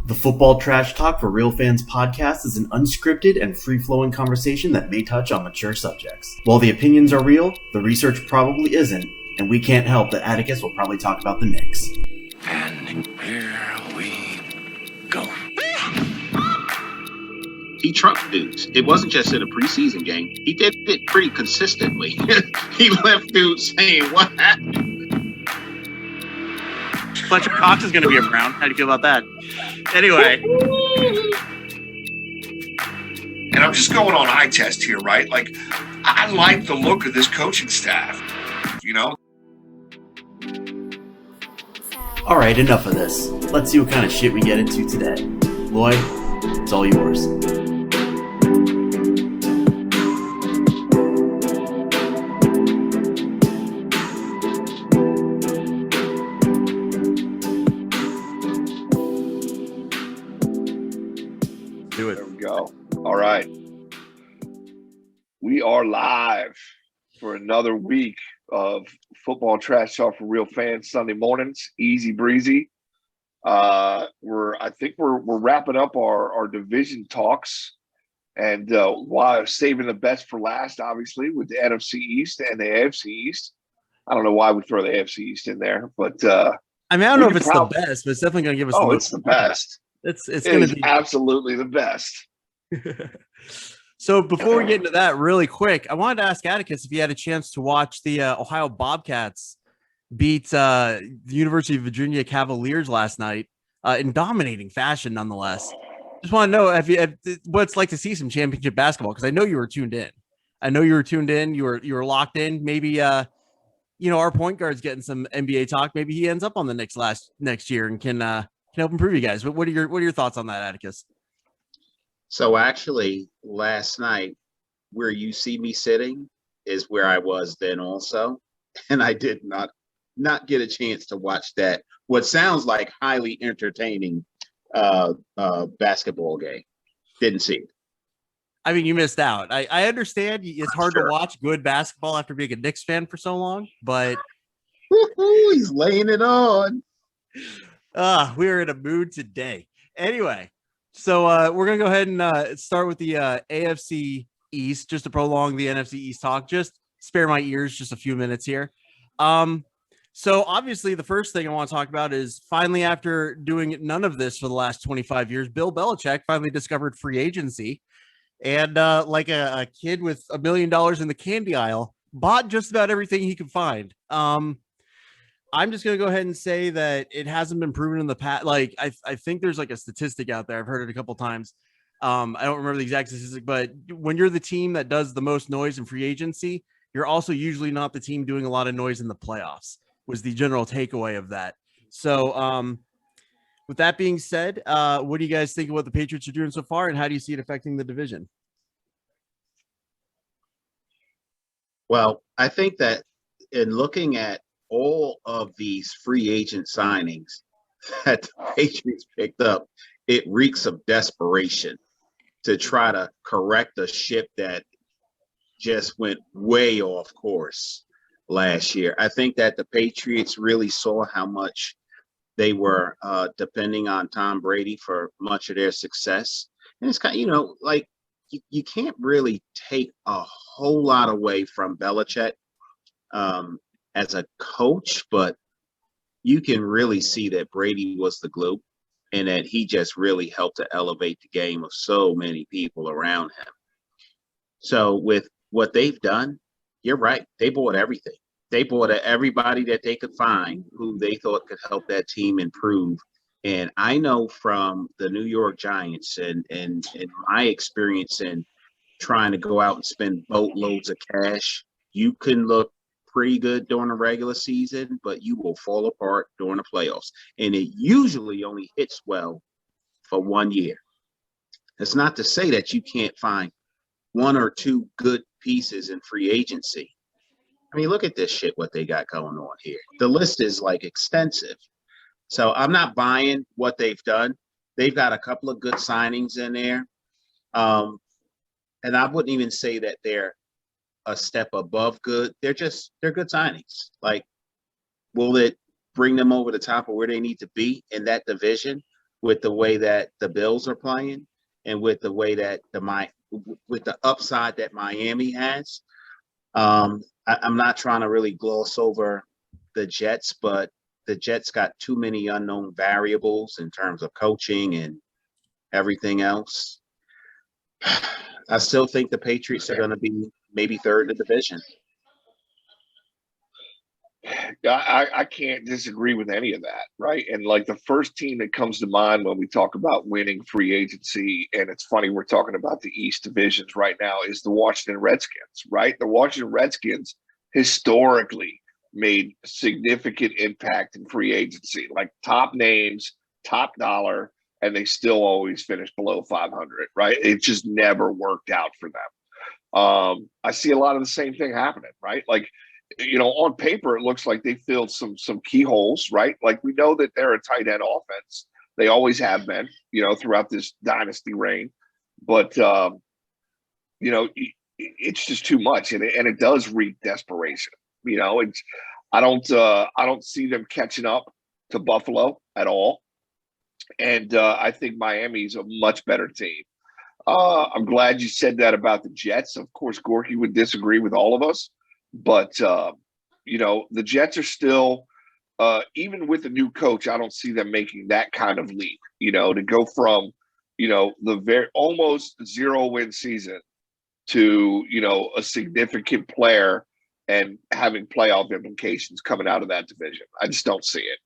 The Football Trash Talk for Real Fans podcast is an unscripted and free-flowing conversation that may touch on mature subjects. While the opinions are real, the research probably isn't, and we can't help that Atticus will probably talk about the Knicks. And here we go. He trucked dudes. It wasn't just in a preseason game. He did it pretty consistently. He left dudes saying, "What happened?" Fletcher Cox is going to be around. How do you feel about that? Anyway. And I'm just going on eye test here, right? Like, I like the look of this coaching staff, you know? Alright, enough of this. Let's see what kind of shit we get into today. Lloyd, it's all yours. There we go. All right. We are live for another week of Football Trash Talk for Real Fans Sunday mornings. Easy breezy. I think we're wrapping up our division talks, and while saving the best for last, obviously, with the NFC East and the AFC East. I don't know why we throw the AFC East in there, but I don't know if it's the best, but it's definitely going to give us. It's the best. It's going to be absolutely the best. So before we get into that, really quick, I wanted to ask Atticus if he had a chance to watch the Ohio Bobcats beat the University of Virginia Cavaliers last night in dominating fashion, nonetheless. Just want to know what it's like to see some championship basketball, because I know you were tuned in. You were locked in. Maybe our point guard's getting some NBA talk. Maybe he ends up on the Knicks next year and can help improve you guys. What are your thoughts on that, Atticus? So actually, last night, where you see me sitting is where I was then also, and I did not get a chance to watch that. What sounds like highly entertaining basketball game. Didn't see it. I mean, you missed out. I understand it's hard to watch good basketball after being a Knicks fan for so long, but he's laying it on. We're in a mood today. Anyway, so we're going to go ahead and start with the AFC East, just to prolong the NFC East talk. Just spare my ears just a few minutes here. So obviously the first thing I want to talk about is finally, after doing none of this for the last 25 years, Bill Belichick finally discovered free agency, and like a kid with $1 million in the candy aisle, bought just about everything he could find. I'm just going to go ahead and say that it hasn't been proven in the past. Like, I think there's like a statistic out there. I've heard it a couple times. I don't remember the exact statistic, but when you're the team that does the most noise in free agency, you're also usually not the team doing a lot of noise in the playoffs, was the general takeaway of that. So with that being said, what do you guys think of what the Patriots are doing so far, and how do you see it affecting the division? Well, I think that in looking at all of these free agent signings that the Patriots picked up, it reeks of desperation to try to correct a ship that just went way off course last year. I think that the Patriots really saw how much they were depending on Tom Brady for much of their success. And it's kind of, like you can't really take a whole lot away from Belichick as a coach, but you can really see that Brady was the glue and that he just really helped to elevate the game of so many people around him. So with what they've done, you're right. They bought everything. They bought everybody that they could find who they thought could help that team improve. And I know from the New York Giants and my experience in trying to go out and spend boatloads of cash, you can look pretty good during the regular season, but you will fall apart during the playoffs. And it usually only hits well for 1 year. It's not to say that you can't find one or two good pieces in free agency. I mean, look at this shit, what they got going on here. The list is like extensive. So I'm not buying what they've done. They've got a couple of good signings in there. And I wouldn't even say that they're a step above good. They're good signings. Like, will it bring them over the top of where they need to be in that division? with the way that the Bills are playing and with the way that with the upside that Miami has. I'm not trying to really gloss over the Jets, but the Jets got too many unknown variables in terms of coaching and everything else. I still think the Patriots are going to be maybe third in the division. I can't disagree with any of that, right? And like the first team that comes to mind when we talk about winning free agency, and it's funny we're talking about the East divisions right now, is the Washington Redskins, right? The Washington Redskins historically made significant impact in free agency, like top names, top dollar, and they still always finish below 500, right? It just never worked out for them. I see a lot of the same thing happening, right? Like, you know, on paper, it looks like they filled some key holes, right? Like we know that they're a tight end offense. They always have been, you know, throughout this dynasty reign. But, you know, it's just too much. And it does reap desperation. You know, I don't see them catching up to Buffalo at all. And I think Miami's a much better team. I'm glad you said that about the Jets. Of course, Gorky would disagree with all of us. But, you know, the Jets are still, even with a new coach, I don't see them making that kind of leap, you know, to go from, you know, the almost 0-win season to, you know, a significant player and having playoff implications coming out of that division. I just don't see it.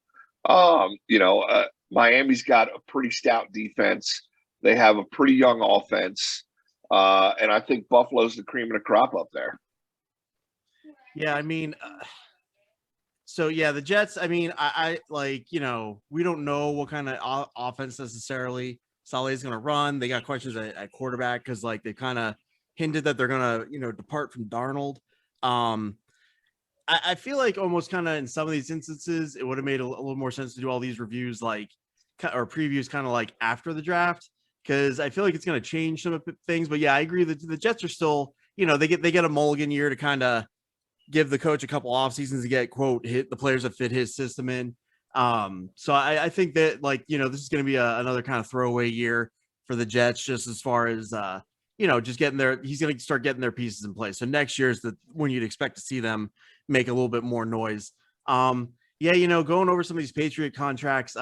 You know, Miami's got a pretty stout defense. They have a pretty young offense. And I think Buffalo's the cream of the crop up there. Yeah, I mean, so yeah, the Jets, I mean, I like, you know, we don't know what kind of offense necessarily Saleh's going to run. They got questions at quarterback because like they kind of hinted that they're going to, you know, depart from Darnold. I feel like almost kind of in some of these instances, it would have made a little more sense to do all these reviews like or previews kind of like after the draft, because I feel like it's going to change some of the things. But yeah, I agree that the Jets are still, you know, they get a mulligan year to kind of give the coach a couple off seasons to get hit the players that fit his system in. So I think that like, you know, this is going to be another kind of throwaway year for the Jets, just as far as, you know, just getting there. He's going to start getting their pieces in place. So next year is when you'd expect to see them make a little bit more noise. Yeah, you know, going over some of these Patriot contracts,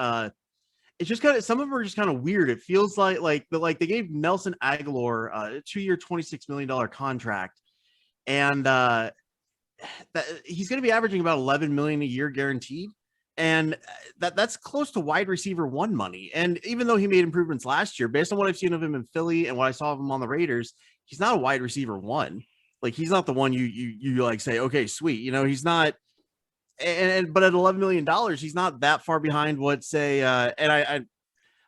it's just kind of, some of them are just kind of weird. It feels like they gave Nelson Aguilar a 2-year, $26 million contract. And, that he's going to be averaging about 11 million a year guaranteed, and that's close to wide receiver one money. And even though he made improvements last year, based on what I've seen of him in Philly and what I saw of him on the Raiders, he's not a wide receiver one. Like he's not the one you like say, okay, sweet, you know, he's not. And but at $11 million, he's not that far behind what say. And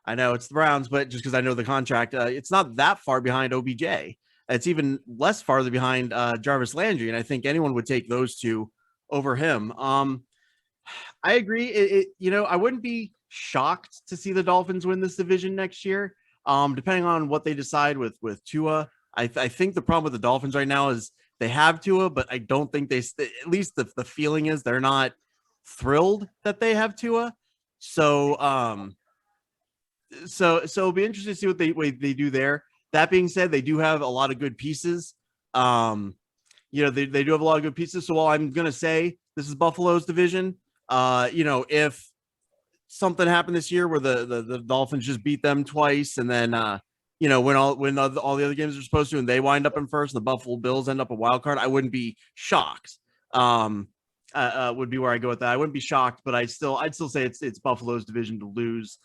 I know it's the Browns, but just because I know the contract, it's not that far behind OBJ. It's even less farther behind Jarvis Landry, and I think anyone would take those two over him. I agree. You know, I wouldn't be shocked to see the Dolphins win this division next year, depending on what they decide with Tua. I think the problem with the Dolphins right now is they have Tua, but I don't think at least the feeling is they're not thrilled that they have Tua. So it'll be interesting to see what they do there. That being said, they do have a lot of good pieces. You know, they do have a lot of good pieces. So while I'm going to say this is Buffalo's division, you know, if something happened this year where the Dolphins just beat them twice and then, you know, when all the other games are supposed to and they wind up in first and the Buffalo Bills end up a wild card, I wouldn't be shocked. Would be where I go with that. I wouldn't be shocked, but I'd still say it's Buffalo's division to lose.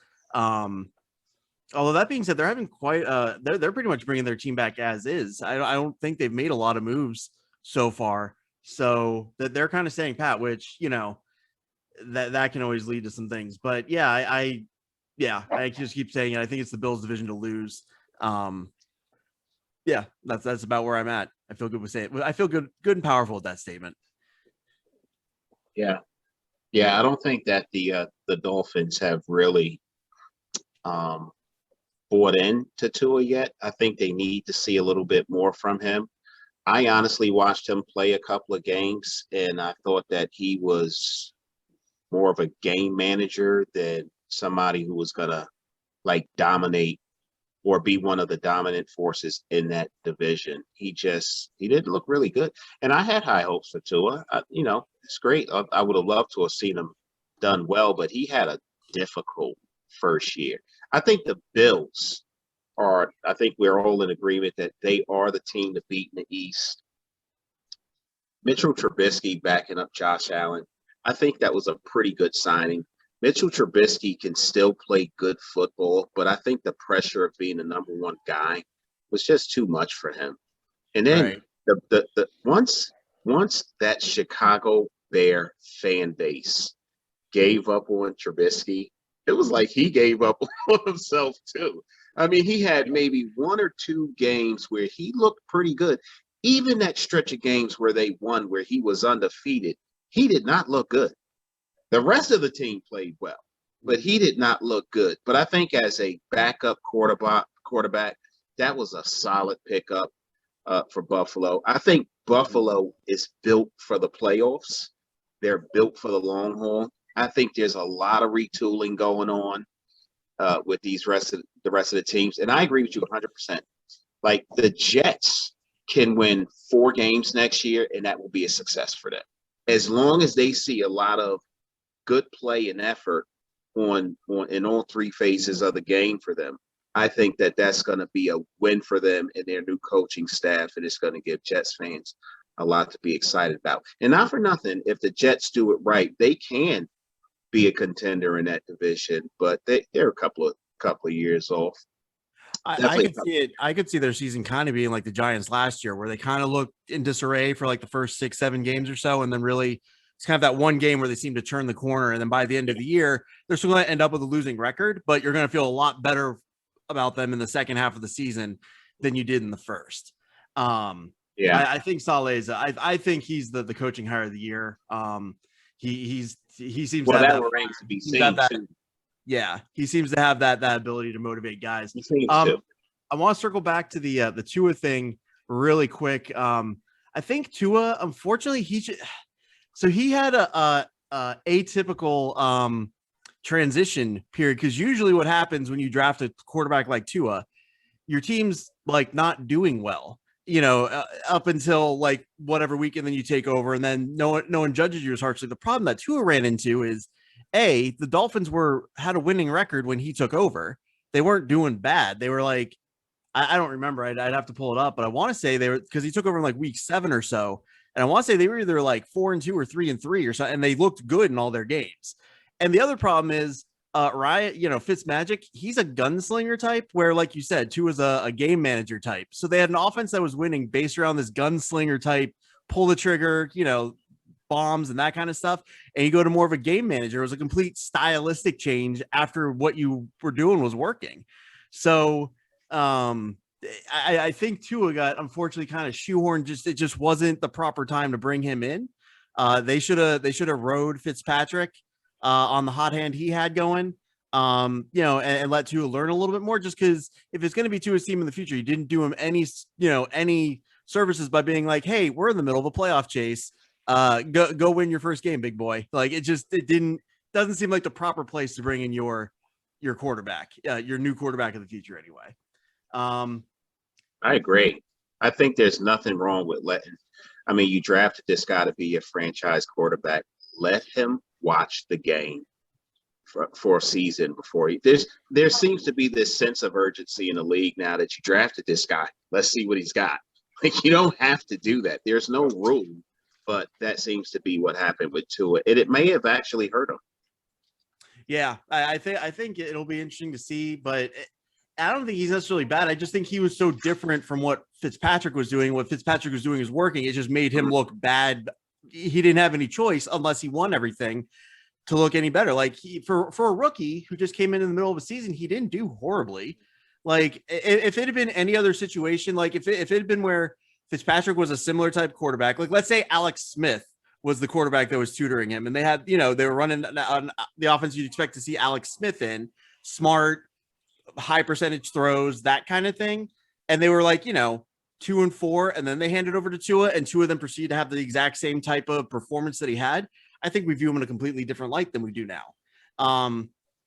Although that being said, they're having quite they're pretty much bringing their team back as is. I don't think they've made a lot of moves so far, so that they're kind of staying pat, which, you know, that can always lead to some things. But yeah, I just keep saying it. I think it's the Bills division to lose. Yeah, that's about where I'm at. I feel good with saying it. I feel good and powerful with that statement. Yeah, I don't think that the Dolphins have really bought into Tua yet. I think they need to see a little bit more from him. I honestly watched him play a couple of games, and I thought that he was more of a game manager than somebody who was going to like dominate or be one of the dominant forces in that division. He didn't look really good. And I had high hopes for Tua. It's great. I would have loved to have seen him done well, but he had a difficult first year. I think the Bills I think we're all in agreement that they are the team to beat in the East. Mitchell Trubisky backing up Josh Allen. I think that was a pretty good signing. Mitchell Trubisky can still play good football, but I think the pressure of being the number one guy was just too much for him. And then once that Chicago Bear fan base gave up on Trubisky, it was like he gave up on himself too. I mean, he had maybe one or two games where he looked pretty good. Even that stretch of games where they won, where he was undefeated, he did not look good. The rest of the team played well, but he did not look good. But I think as a backup quarterback, that was a solid pickup for Buffalo. I think Buffalo is built for the playoffs. They're built for the long haul. I think there's a lot of retooling going on with the rest of the teams. And I agree with you 100%. Like the Jets can win 4 games next year, and that will be a success for them. As long as they see a lot of good play and effort in all 3 phases of the game for them, I think that's going to be a win for them and their new coaching staff, and it's going to give Jets fans a lot to be excited about. And not for nothing, if the Jets do it right, they can be a contender in that division, but they're a couple of years off. I could see their season kind of being like the Giants last year, where they kind of looked in disarray for like the first 6-7 games or so, and then really it's kind of that one game where they seem to turn the corner, and then by the end of the year, they're still going to end up with a losing record, but you're going to feel a lot better about them in the second half of the season than you did in the first. I think Saleh's. I think he's the coaching hire of the year. He seems well, to that remains to be seen too. Yeah, he seems to have that ability to motivate guys. He seems to. I want to circle back to the Tua thing really quick. I think Tua, unfortunately, he had a atypical transition period, because usually what happens when you draft a quarterback like Tua, your team's like not doing well, up until like whatever week, and then you take over, and then no one judges you as harshly. The problem that Tua ran into is, the Dolphins had a winning record when he took over. They weren't doing bad. They were like, I don't remember. I'd have to pull it up, but I want to say they were, because he took over in like week 7 or so. And I want to say they were either like 4-2 or 3-3 or something. And they looked good in all their games. And the other problem is Riot, Fitzmagic, he's a gunslinger type, where, like you said, Tua's a game manager type. So they had an offense that was winning based around this gunslinger type, pull the trigger, bombs and that kind of stuff. And you go to more of a game manager. It was a complete stylistic change after what you were doing was working. So I think Tua got, unfortunately, kind of shoehorned. It just wasn't the proper time to bring him in. They should have rode Fitzpatrick on the hot hand he had going, and let Tua learn a little bit more, just because if it's going to be Tua's team in the future, you didn't do him any services by being like, hey, we're in the middle of a playoff chase. Go win your first game, big boy. Like doesn't seem like the proper place to bring in your quarterback, your new quarterback of the future anyway. I agree. I think there's nothing wrong with you drafted this guy to be a franchise quarterback. Let him watch the game for a season before there seems to be this sense of urgency in the league now that you drafted this guy. Let's see what he's got. Like, you don't have to do that. There's no rule, but that seems to be what happened with Tua. And it may have actually hurt him. Yeah, I think it'll be interesting to see, but I don't think he's necessarily bad. I just think he was so different from what Fitzpatrick was doing. What Fitzpatrick was doing is working. It just made him look bad. He didn't have any choice, unless he won everything, to look any better. Like, for a rookie who just came in the middle of a season, he didn't do horribly. Like, if it had been any other situation, like if it had been where Fitzpatrick was a similar type quarterback, like let's say Alex Smith was the quarterback that was tutoring him, and they had, they were running on the offense you'd expect to see Alex Smith in, smart, high percentage throws, that kind of thing. And they were like, 2-4, and then they handed over to Tua, and Tua then proceeded to have the exact same type of performance that he had. I think we view him in a completely different light than we do now.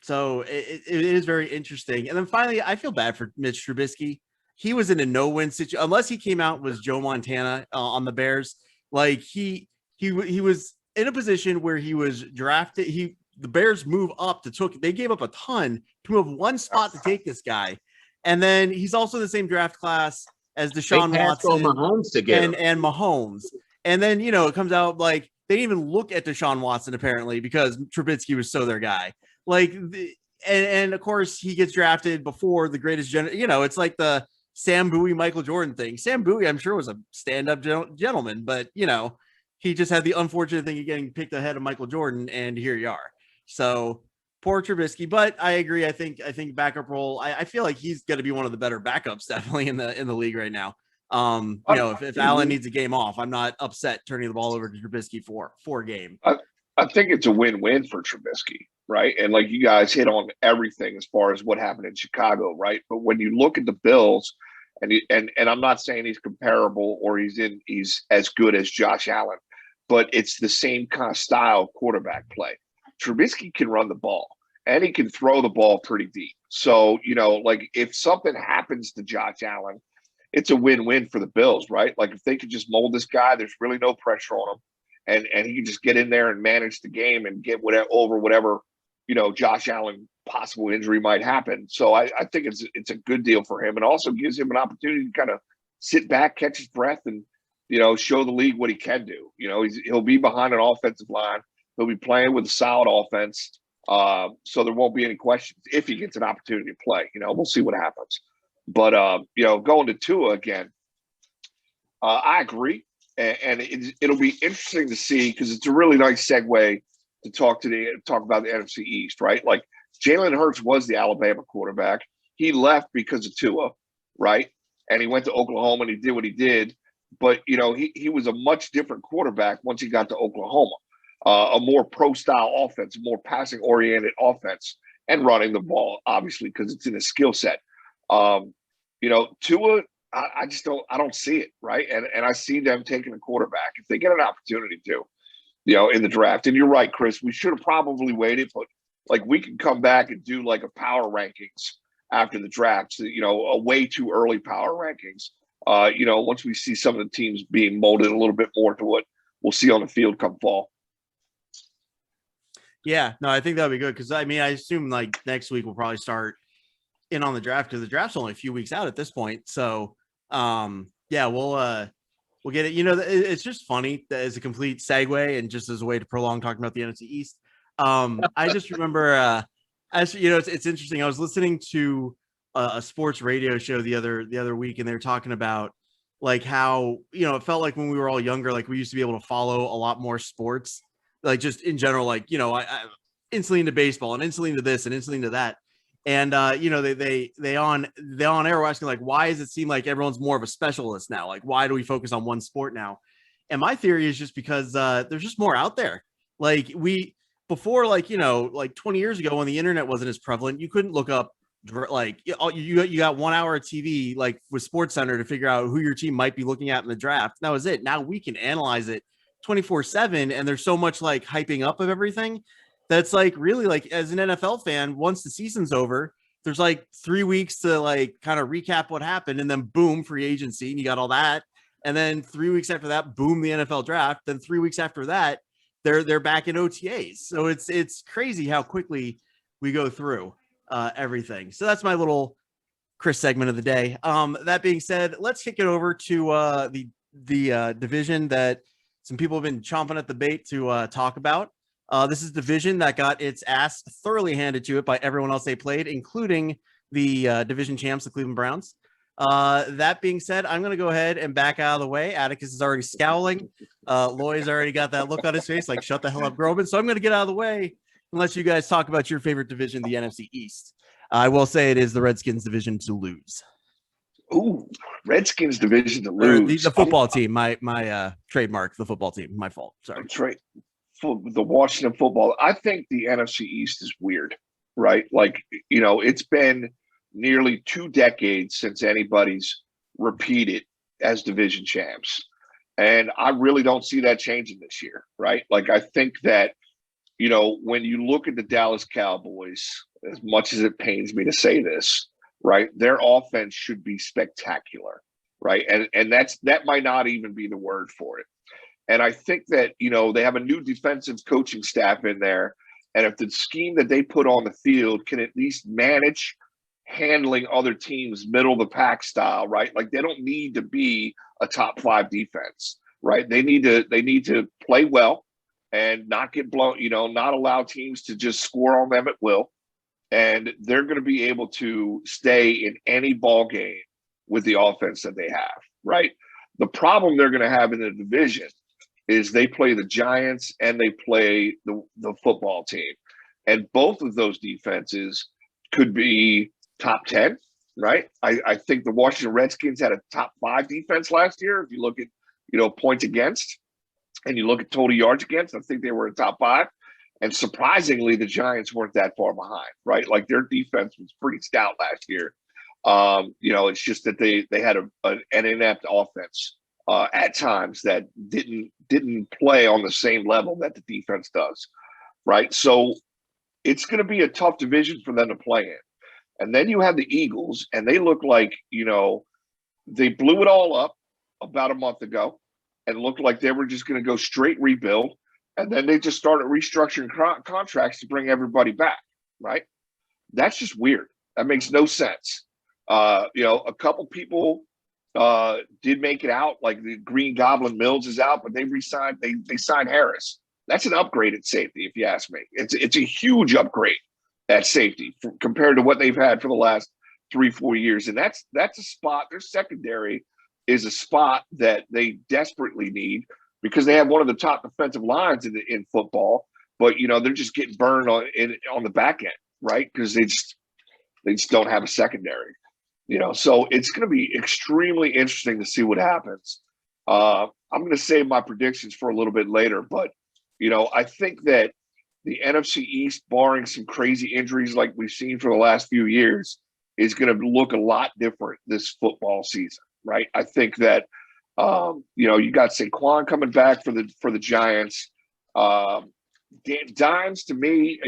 So it is very interesting. And then finally, I feel bad for Mitch Trubisky. He was in a no-win situation unless he came out was Joe Montana on the Bears. Like he was in a position where he was drafted. The Bears move up they gave up a ton to move one spot to take this guy. And then he's also in the same draft class as Deshaun Watson Mahomes to get and Mahomes. And then, it comes out like they didn't even look at Deshaun Watson apparently because Trubisky was so their guy. Like, and of course he gets drafted before the greatest it's like the Sam Bowie, Michael Jordan thing. Sam Bowie, I'm sure, was a stand-up gentleman, but he just had the unfortunate thing of getting picked ahead of Michael Jordan, and here you are. So poor Trubisky, but I agree. I think backup role. I feel like he's going to be one of the better backups definitely in the league right now. If Allen needs a game off, I'm not upset turning the ball over to Trubisky for a game. I think it's a win-win for Trubisky, right? And like you guys hit on everything as far as what happened in Chicago, right? But when you look at the Bills, and I'm not saying he's comparable or he's as good as Josh Allen, but it's the same kind of style of quarterback play. Trubisky can run the ball and he can throw the ball pretty deep. So, like if something happens to Josh Allen, it's a win-win for the Bills, right? Like if they could just mold this guy, there's really no pressure on him. And he can just get in there and manage the game and get whatever Josh Allen possible injury might happen. So I think it's a good deal for him, and also gives him an opportunity to kind of sit back, catch his breath, and show the league what he can do. He'll be behind an offensive line. He'll be playing with a solid offense, so there won't be any questions if he gets an opportunity to play. We'll see what happens. But going to Tua again, I agree. And it'll be interesting to see because it's a really nice segue to talk about the NFC East, right? Like Jalen Hurts was the Alabama quarterback. He left because of Tua, right? And he went to Oklahoma and he did what he did. But, he was a much different quarterback once he got to Oklahoma, a more pro-style offense, a more passing-oriented offense, and running the ball, obviously, because it's in his skill set. Tua, I just don't see it, right? And I see them taking a quarterback if they get an opportunity to, in the draft. And you're right, Chris, we should have probably waited, but like we can come back and do like a power rankings after the draft, a way too early power rankings. Once we see some of the teams being molded a little bit more to what we'll see on the field come fall. Yeah, no, I think that'd be good because I assume like next week we'll probably start in on the draft because the draft's only a few weeks out at this point. So we'll get it. It's just funny that as a complete segue and just as a way to prolong talking about the NFC East. I just remember, it's interesting. I was listening to a sports radio show the other week, and they were talking about like how it felt like when we were all younger, like we used to be able to follow a lot more sports, like just in general, like I instantly into baseball and instantly into this and instantly into that. And they on air were asking like, why does it seem like everyone's more of a specialist now? Like, why do we focus on one sport now? And my theory is just because there's just more out there. Like before, like 20 years ago when the internet wasn't as prevalent, you couldn't look up like you got 1 hour of TV like with Sports Center to figure out who your team might be looking at in the draft. That was it. Now we can analyze it 24/7, and there's so much like hyping up of everything. That's like really like as an NFL fan, once the season's over, there's like 3 weeks to like kind of recap what happened, and then boom, free agency, and you got all that. And then 3 weeks after that, boom, the NFL draft. Then 3 weeks after that, they're back in OTAs. So it's crazy how quickly we go through everything. So that's my little Chris segment of the day. That being said, let's kick it over to the division that some people have been chomping at the bait to talk about. This is division that got its ass thoroughly handed to it by everyone else they played, including the division champs, the Cleveland Browns. That being said, I'm going to go ahead and back out of the way. Atticus is already scowling. Loy's already got that look on his face like, shut the hell up, Groban. So I'm going to get out of the way and let you guys talk about your favorite division, the NFC East. I will say it is the Redskins division to lose. Ooh, Redskins division to lose. The football team, my trademark, the football team. My fault. Sorry. That's right. The Washington football. I think the NFC East is weird, right? Like, it's been nearly 2 decades since anybody's repeated as division champs. And I really don't see that changing this year, right? Like, I think that when you look at the Dallas Cowboys, as much as it pains me to say this, right, their offense should be spectacular, right? And that might not even be the word for it. And I think that, they have a new defensive coaching staff in there. And if the scheme that they put on the field can at least manage handling other teams middle of the pack style, right? Like they don't need to be a top 5 defense, right? They need to play well and not get blown, not allow teams to just score on them at will. And they're going to be able to stay in any ball game with the offense that they have, right? The problem they're going to have in the division is they play the Giants and they play the football team. And both of those defenses could be top 10, right? I think the Washington Redskins had a top 5 defense last year. If you look at, points against and you look at total yards against, I think they were in top 5. And surprisingly, the Giants weren't that far behind, right? Like their defense was pretty stout last year. It's just that they had an inept offense at times that didn't play on the same level that the defense does, right? So it's going to be a tough division for them to play in. And then you have the Eagles, and they look like, they blew it all up about a month ago and looked like they were just going to go straight rebuild. And then they just started restructuring contracts to bring everybody back, right? That's just weird. That makes no sense. A couple people did make it out, like the Green Goblin Mills is out, but they re-signed, they signed Harris. That's an upgrade at safety, if you ask me. It's a huge upgrade at safety compared to what they've had for the last 3-4 years. And that's a spot, their secondary is a spot that they desperately need because they have one of the top defensive lines in football, but they're just getting burned on the back end, right? Because they just don't have a secondary. So it's going to be extremely interesting to see what happens. I'm going to save my predictions for a little bit later, but I think that the NFC East, barring some crazy injuries like we've seen for the last few years, is going to look a lot different this football season, right? I think that you got Saquon coming back for the Giants. Dimes, to me,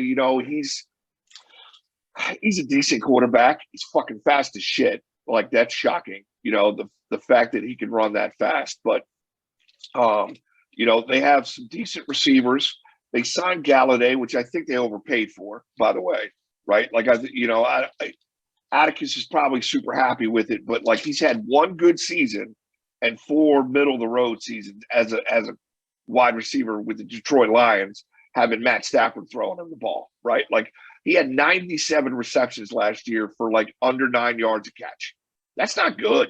he's a decent quarterback. He's fucking fast as shit. Like that's shocking. The fact that he can run that fast. But they have some decent receivers. They signed Galladay, which I think they overpaid for, by the way. Right? Like Atticus is probably super happy with it, but like he's had one good season and 4 middle of the road seasons as a wide receiver with the Detroit Lions, having Matt Stafford throwing him the ball, right? Like he had 97 receptions last year for like under 9 yards a catch. That's not good.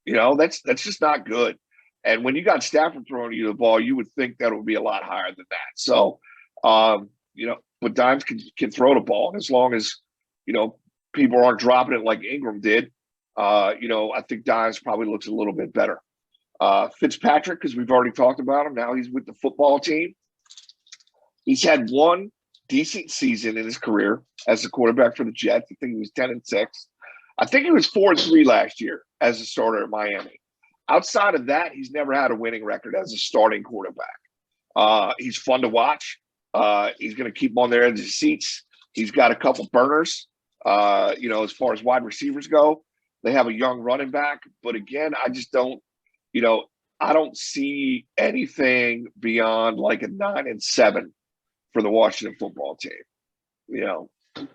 That's just not good. And when you got Stafford throwing you the ball, you would think that would be a lot higher than that. So, but Dimes can throw the ball. And as long as, people aren't dropping it like Ingram did, I think Dimes probably looks a little bit better. Fitzpatrick, because we've already talked about him. Now he's with the football team. He's had one decent season in his career as a quarterback for the Jets. I think he was 10-6. I think he was 4-3 last year as a starter at Miami. Outside of that, he's never had a winning record as a starting quarterback. He's fun to watch. He's going to keep him on their edge of seats. He's got a couple burners, as far as wide receivers go. They have a young running back. But again, I just don't, I don't see anything beyond like a 9-7 for the Washington football team.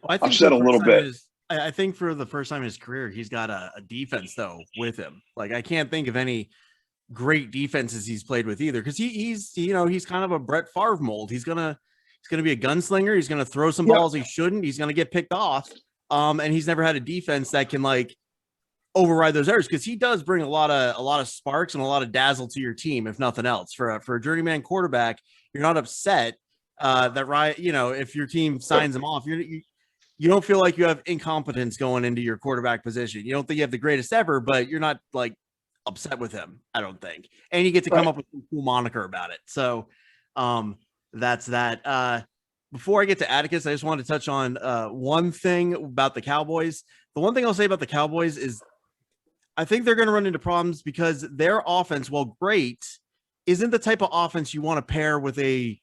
I've said a little bit. I think for the first time in his career, he's got a defense though with him. Like I can't think of any great defenses he's played with either, because he's kind of a Brett Favre mold. He's gonna be a gunslinger. He's gonna throw some balls he shouldn't. He's gonna get picked off. And he's never had a defense that can like override those errors, because he does bring a lot of sparks and a lot of dazzle to your team, if nothing else. For a journeyman quarterback, you're not upset that if your team signs him off, you don't feel like you have incompetence going into your quarterback position. You don't think you have the greatest ever, but you're not like upset with him, I don't think. And you get to come up with a cool moniker about it. So that's that. Before I get to Atticus, I just wanted to touch on one thing about the Cowboys. The one thing I'll say about the Cowboys is I think they're going to run into problems because their offense, while great, isn't the type of offense you want to pair with a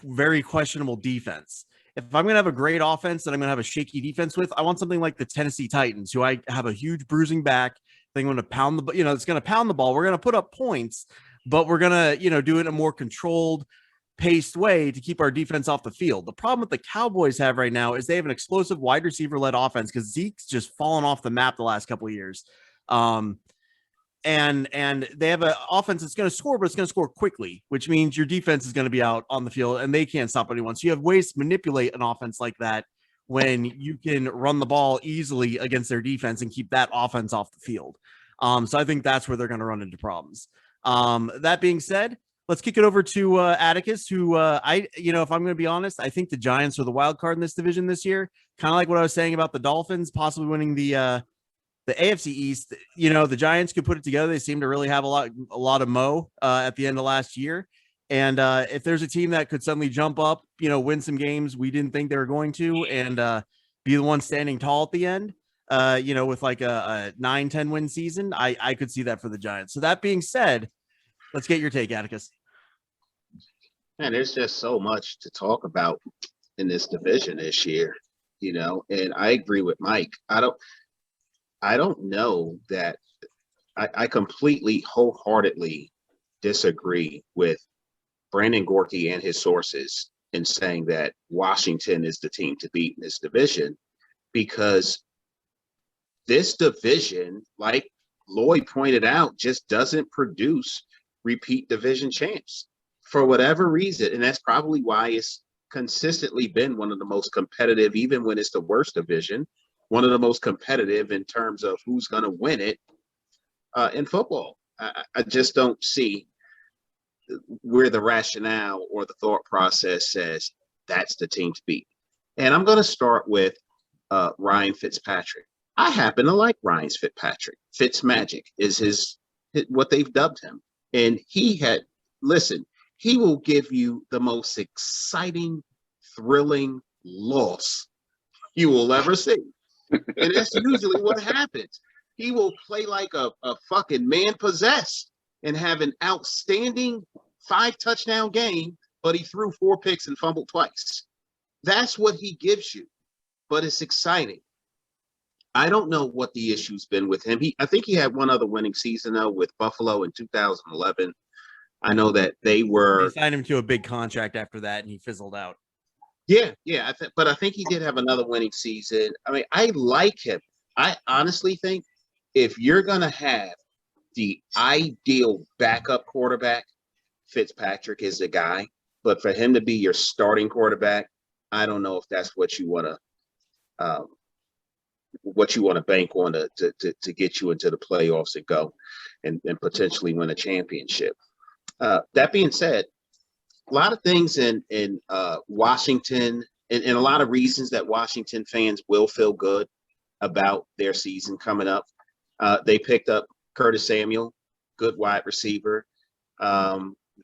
very questionable defense. If I'm going to have a great offense that I'm going to have a shaky defense with, I want something like the Tennessee Titans, who I have a huge bruising back. They're going to pound the, it's going to pound the ball. We're going to put up points, but we're going to, do it in a more controlled, paced way to keep our defense off the field. The problem with the Cowboys have right now is they have an explosive wide receiver led offense because Zeke's just fallen off the map the last couple of years. And they have an offense that's going to score, but it's going to score quickly, which means your defense is going to be out on the field and they can't stop anyone. So you have ways to manipulate an offense like that when you can run the ball easily against their defense and keep that offense off the field. So I think that's where they're going to run into problems. That being said, let's kick it over to Atticus, who if I'm going to be honest, I think the Giants are the wild card in this division this year. Kind of like what I was saying about the Dolphins possibly winning the AFC East. The Giants could put it together. They seem to really have a lot of mo at the end of last year. And if there's a team that could suddenly jump up, win some games we didn't think they were going to, and be the one standing tall at the end, with like a 9-10 win season, I could see that for the Giants. So that being said, let's get your take, Atticus. Man, there's just so much to talk about in this division this year, and I agree with Mike. I don't know that I completely wholeheartedly disagree with Brandon Gorky and his sources in saying that Washington is the team to beat in this division, because this division, like Lloyd pointed out, just doesn't produce repeat division champs for whatever reason. And that's probably why it's consistently been one of the most competitive, even when it's the worst division, one of the most competitive in terms of who's going to win it in football. I just don't see where the rationale or the thought process says that's the team to beat. And I'm going to start with Ryan Fitzpatrick. I happen to like Ryan Fitzpatrick. Fitzmagic is what they've dubbed him. And he will give you the most exciting, thrilling loss you will ever see. And that's usually what happens. He will play like a fucking man possessed and have an outstanding 5-touchdown game, but he threw 4 picks and fumbled twice. That's what he gives you, but it's exciting. I don't know what the issue's been with him. I think he had one other winning season, though, with Buffalo in 2011. I know that they signed him to a big contract after that, and he fizzled out. Yeah. But I think he did have another winning season. I mean, I like him. I honestly think if you're going to have the ideal backup quarterback, Fitzpatrick is the guy. But for him to be your starting quarterback, I don't know if that's what you want to bank on to get you into the playoffs and go and potentially win a championship. That being said, a lot of things in Washington and a lot of reasons that Washington fans will feel good about their season coming up. They picked up Curtis Samuel, good wide receiver.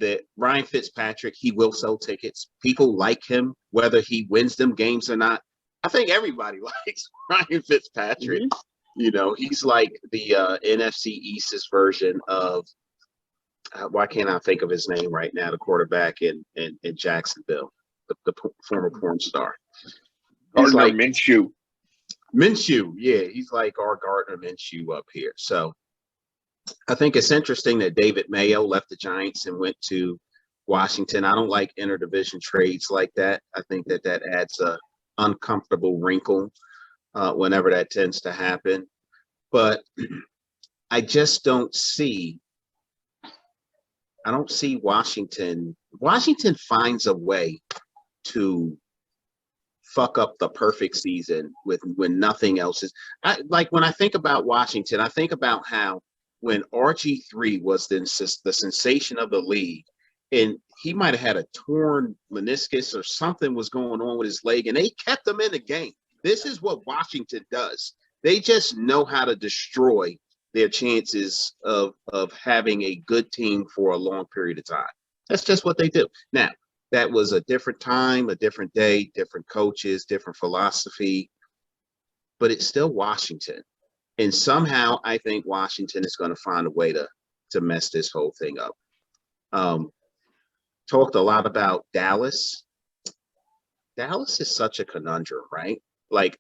That Ryan Fitzpatrick, he will sell tickets. People like him, whether he wins them games or not. I think everybody likes Ryan Fitzpatrick. Mm-hmm. He's like the NFC East's version of why can't I think of his name right now? The quarterback in Jacksonville, the former porn star. He's Gardner like Minshew. Minshew, yeah, he's like our Gardner Minshew up here. So I think it's interesting that David Mayo left the Giants and went to Washington. I don't like interdivision trades like that. I think that adds a uncomfortable wrinkle whenever that tends to happen. But I just don't see Washington. Washington finds a way to fuck up the perfect season when nothing else is. When I think about Washington, I think about how when RG3 was the sensation of the league, and he might have had a torn meniscus or something was going on with his leg, and they kept him in the game. This is what Washington does. They just know how to destroy their chances of having a good team for a long period of time. That's just what they do. Now, that was a different time, a different day, different coaches, different philosophy, but it's still Washington. And somehow I think Washington is going to find a way to mess this whole thing up. talked a lot about Dallas. Dallas is such a conundrum, right? Like,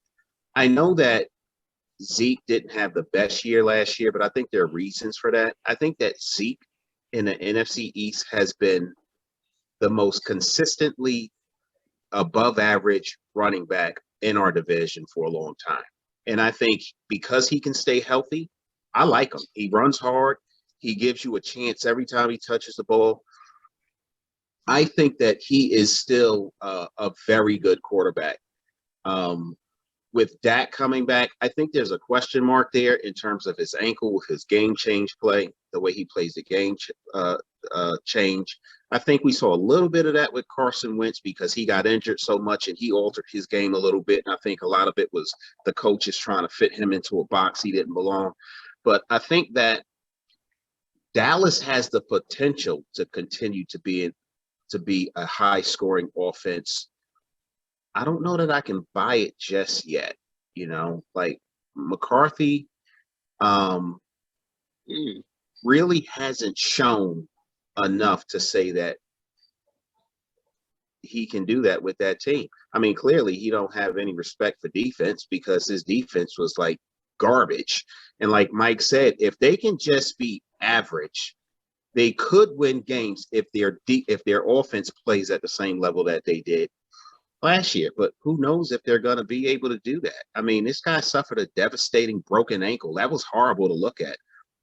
I know that Zeke didn't have the best year last year, but I think there are reasons for that. I think that Zeke in the NFC East has been the most consistently above average running back in our division for a long time. And I think because he can stay healthy, I like him. He runs hard. He gives you a chance every time he touches the ball. I think that he is still a very good quarterback. With Dak coming back, I think there's a question mark there in terms of his ankle, his game change play, the way he plays the game change. I think we saw a little bit of that with Carson Wentz because he got injured so much and he altered his game a little bit. And I think a lot of it was the coaches trying to fit him into a box he didn't belong. But I think that Dallas has the potential to continue to be a high-scoring offense. I don't know that I can buy it just yet. Like McCarthy really hasn't shown enough to say that he can do that with that team. I mean, clearly he don't have any respect for defense because his defense was like garbage. And like Mike said, if they can just be average, they could win games if their offense plays at the same level that they did last year. But who knows if they're going to be able to do that? I mean, this guy suffered a devastating broken ankle. That was horrible to look at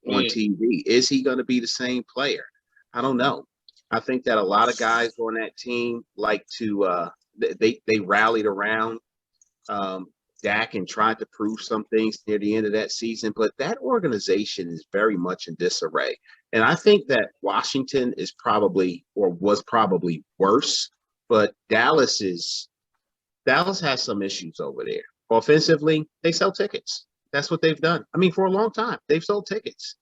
on TV. Is he going to be the same player? I don't know. I think that a lot of guys on that team like to they rallied around Dak and tried to prove some things near the end of that season, but that organization is very much in disarray. And I think that Washington is probably or was probably worse, but Dallas has some issues over there. Offensively, they sell tickets. That's what they've done. I mean, for a long time, they've sold tickets.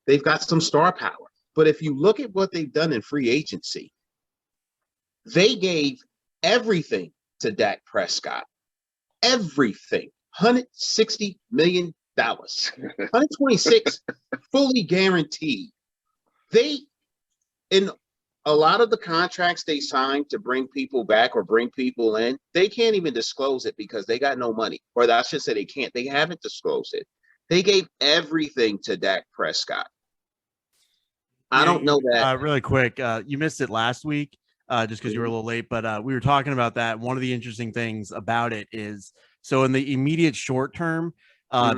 They've got some star power. But if you look at what they've done in free agency, they gave everything to Dak Prescott. Everything. $160 million. 126 fully guaranteed. In a lot of the contracts they signed to bring people back or bring people in, they can't even disclose it because they got no money. Or I should say they can't. They haven't disclosed it. They gave everything to Dak Prescott. I don't know that. Really quick, you missed it last week just because you were a little late, but we were talking about that. One of the interesting things about it is, so in the immediate short term,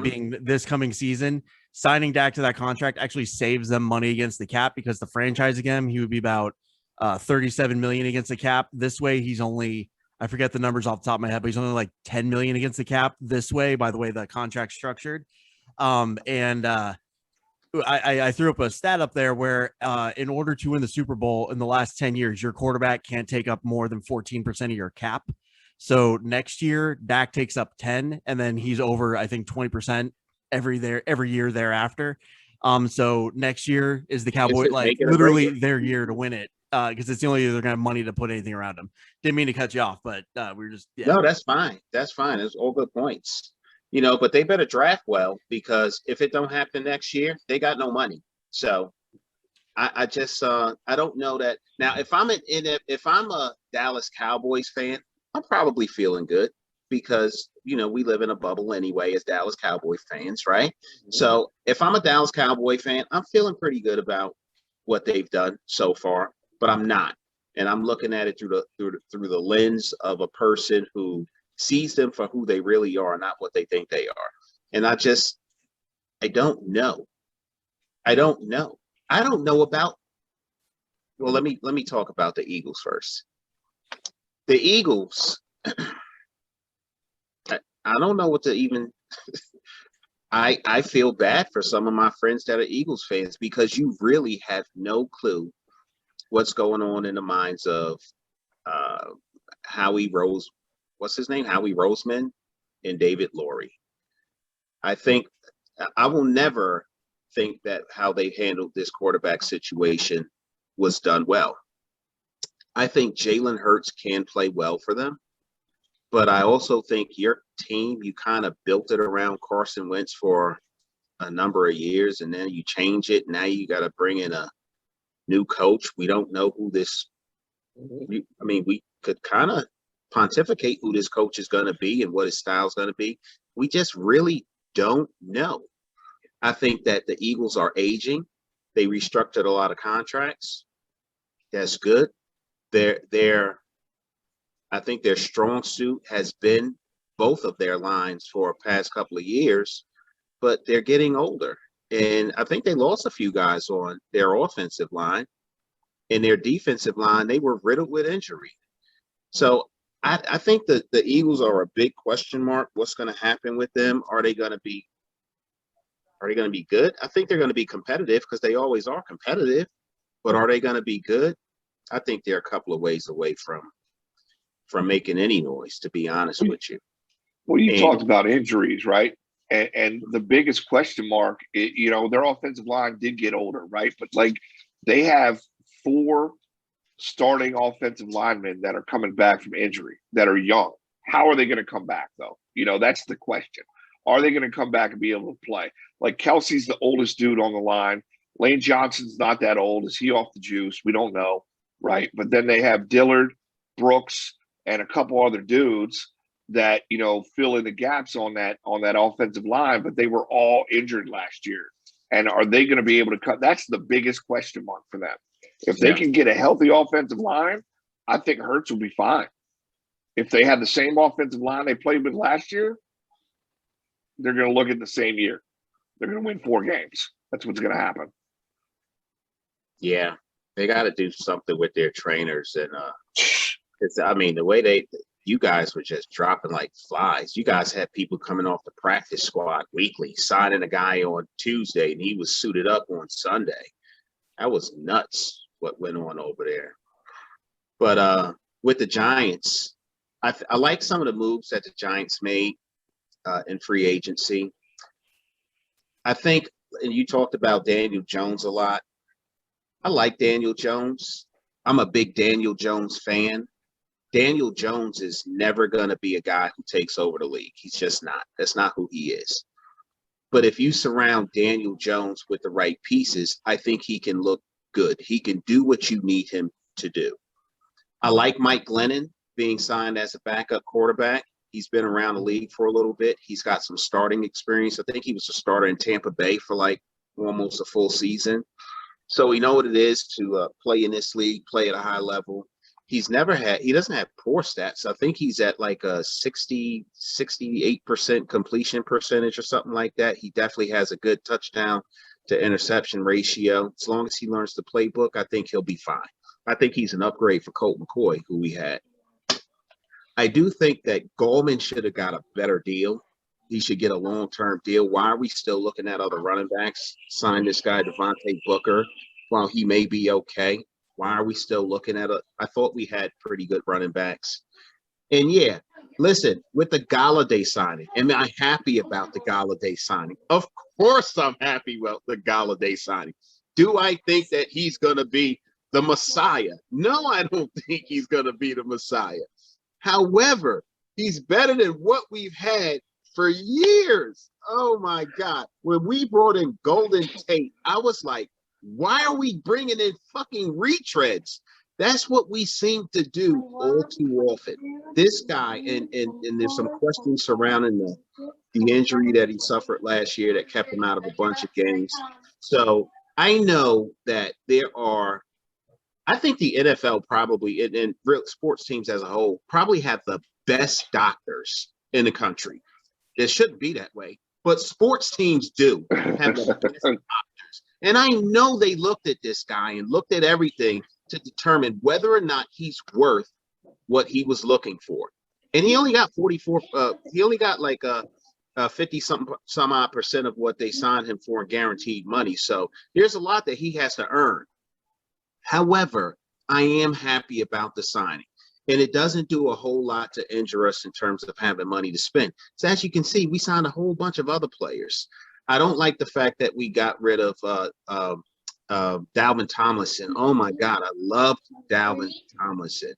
being this coming season, signing Dak to that contract actually saves them money against the cap because the franchise again, he would be about $37 million against the cap. This way, he's only, I forget the numbers off the top of my head, but he's only like $10 million against the cap this way, by the way the contract's structured. I threw up a stat up there where in order to win the Super Bowl in the last 10 years, your quarterback can't take up more than 14% of your cap. So next year, Dak takes up 10, and then he's over, I think, 20% every year thereafter. So next year is the Cowboys, like literally their year to win it because it's the only year they're going to have money to put anything around them. Didn't mean to cut you off, but we were just No, that's fine. That's fine. It's all good points. But they better draft well because if it don't happen next year, they got no money. So I just I don't know that. Now, if I'm a Dallas Cowboys fan, I'm probably feeling good because we live in a bubble anyway as Dallas Cowboy fans, right? Mm-hmm. So if I'm a Dallas Cowboy fan, I'm feeling pretty good about what they've done so far, but I'm not, and I'm looking at it through the lens of a person who sees them for who they really are, not what they think they are. And I don't know. I don't know about, well, let me talk about the Eagles first. The Eagles, I don't know what to even, I feel bad for some of my friends that are Eagles fans because you really have no clue what's going on in the minds of Howie Roseman and David Lurie. I think I will never think that how they handled this quarterback situation was done well. I think Jalen Hurts can play well for them, but I also think your team, you kind of built it around Carson Wentz for a number of years, and then you change it. Now you got to bring in a new coach. We don't know who this We could kind of pontificate who this coach is going to be and what his style is going to be. We just really don't know. I think that the Eagles are aging. They restructured a lot of contracts. That's good. I think their strong suit has been both of their lines for the past couple of years, but they're getting older. And I think they lost a few guys on their offensive line. And their defensive line, they were riddled with injury. So I think that the Eagles are a big question mark. What's going to happen with them? Are they going to be good? I think they're going to be competitive because they always are competitive. But are they going to be good? I think they're a couple of ways away from making any noise, to be honest with you. Well, you talked about injuries, right? And the biggest question mark, their offensive line did get older, right? But like they have 4 starting offensive linemen that are coming back from injury that are young. How are they going to come back, though? That's the question. Are they going to come back and be able to play? Like Kelsey's the oldest dude on the line. Lane Johnson's not that old. Is he off the juice? We don't know, right? But then they have Dillard, Brooks, and a couple other dudes that fill in the gaps on that offensive line, but they were all injured last year. And are they going to be able to cut? That's the biggest question mark for them. If they can get a healthy offensive line, I think Hurts will be fine. If they had the same offensive line they played with last year, they're going to look at the same year. They're going to win 4 games. That's what's going to happen. Yeah, they got to do something with their trainers. And the way you guys were just dropping like flies. You guys had people coming off the practice squad weekly, signing a guy on Tuesday, and he was suited up on Sunday. That was nuts what went on over there. But with the Giants, I like some of the moves that the Giants made in free agency. I think, and you talked about Daniel Jones a lot. I like Daniel Jones. I'm a big Daniel Jones fan. Daniel Jones is never going to be a guy who takes over the league. He's just not. That's not who he is. But if you surround Daniel Jones with the right pieces, I think he can look good. He can do what you need him to do. I like Mike Glennon being signed as a backup quarterback. He's been around the league for a little bit. He's got some starting experience. I think he was a starter in Tampa Bay for like almost a full season. So we know what it is to play in this league, play at a high level. He doesn't have poor stats. I think he's at like a 68% completion percentage or something like that. He definitely has a good touchdown to interception ratio. As long as he learns the playbook, I think he'll be fine. I think he's an upgrade for Colt McCoy, who we had. I do think that Gallman should have got a better deal. He should get a long-term deal. Why are we still looking at other running backs? Sign this guy, Devontae Booker, while he may be okay. Why are we still looking at I thought we had pretty good running backs. And yeah, listen, with the Galladay signing, am I happy about the Galladay signing? Of course I'm happy about the Galladay signing. Do I think that he's going to be the Messiah? No, I don't think he's going to be the Messiah. However, he's better than what we've had for years. Oh, my God. When we brought in Golden Tate, I was like, why are we bringing in fucking retreads? That's what we seem to do all too often. This guy, and there's some questions surrounding the injury that he suffered last year that kept him out of a bunch of games. So I know that I think the NFL probably, and real sports teams as a whole, probably have the best doctors in the country. It shouldn't be that way, but sports teams do have the best doctors. And I know they looked at this guy and looked at everything to determine whether or not he's worth what he was looking for. And he only got 44. He only got like 50 some odd percent of what they signed him for in guaranteed money. So there's a lot that he has to earn. However, I am happy about the signing. And it doesn't do a whole lot to injure us in terms of having money to spend. So as you can see, we signed a whole bunch of other players. I don't like the fact that we got rid of Dalvin Tomlinson. Oh, my God. I loved Dalvin Tomlinson.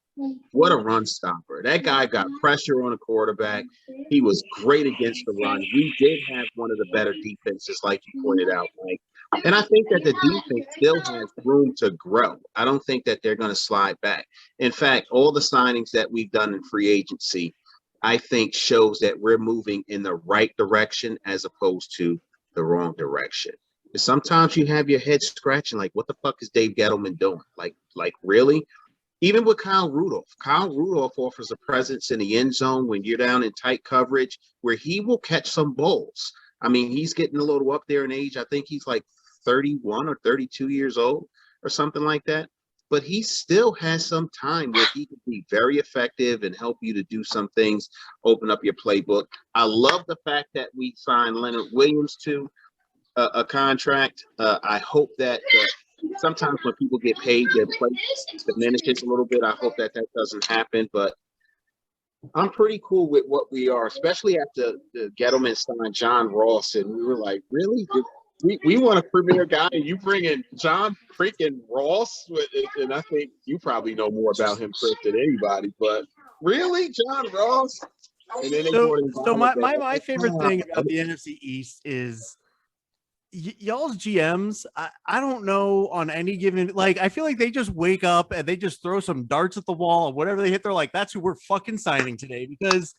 What a run stopper. That guy got pressure on a quarterback. He was great against the run. We did have one of the better defenses, like you pointed out, Mike. And I think that the defense still has room to grow. I don't think that they're going to slide back. In fact, all the signings that we've done in free agency, I think shows that we're moving in the right direction as opposed to the wrong direction. Sometimes you have your head scratching, like, what the fuck is Dave Gettleman doing? Like really? Even with Kyle Rudolph offers a presence in the end zone when you're down in tight coverage where he will catch some balls. I mean, he's getting a little up there in age. I think he's like 31 or 32 years old or something like that. But he still has some time where he can be very effective and help you to do some things, open up your playbook. I love the fact that we signed Leonard Williams to a contract. I hope that sometimes when people get paid, their play diminishes a little bit. I hope that doesn't happen, but I'm pretty cool with what we are, especially after the Gettleman signed John Ross, and we were like, really? We want a premier guy, and you bring in John freaking Ross? And I think you probably know more about him, Chris, than anybody, but really? John Ross? And then so my favorite thing about the NFC East is y'all's GMs. I don't know on any given, like, I feel like they just wake up and they just throw some darts at the wall and whatever they hit, they're like, that's who we're fucking signing today. Because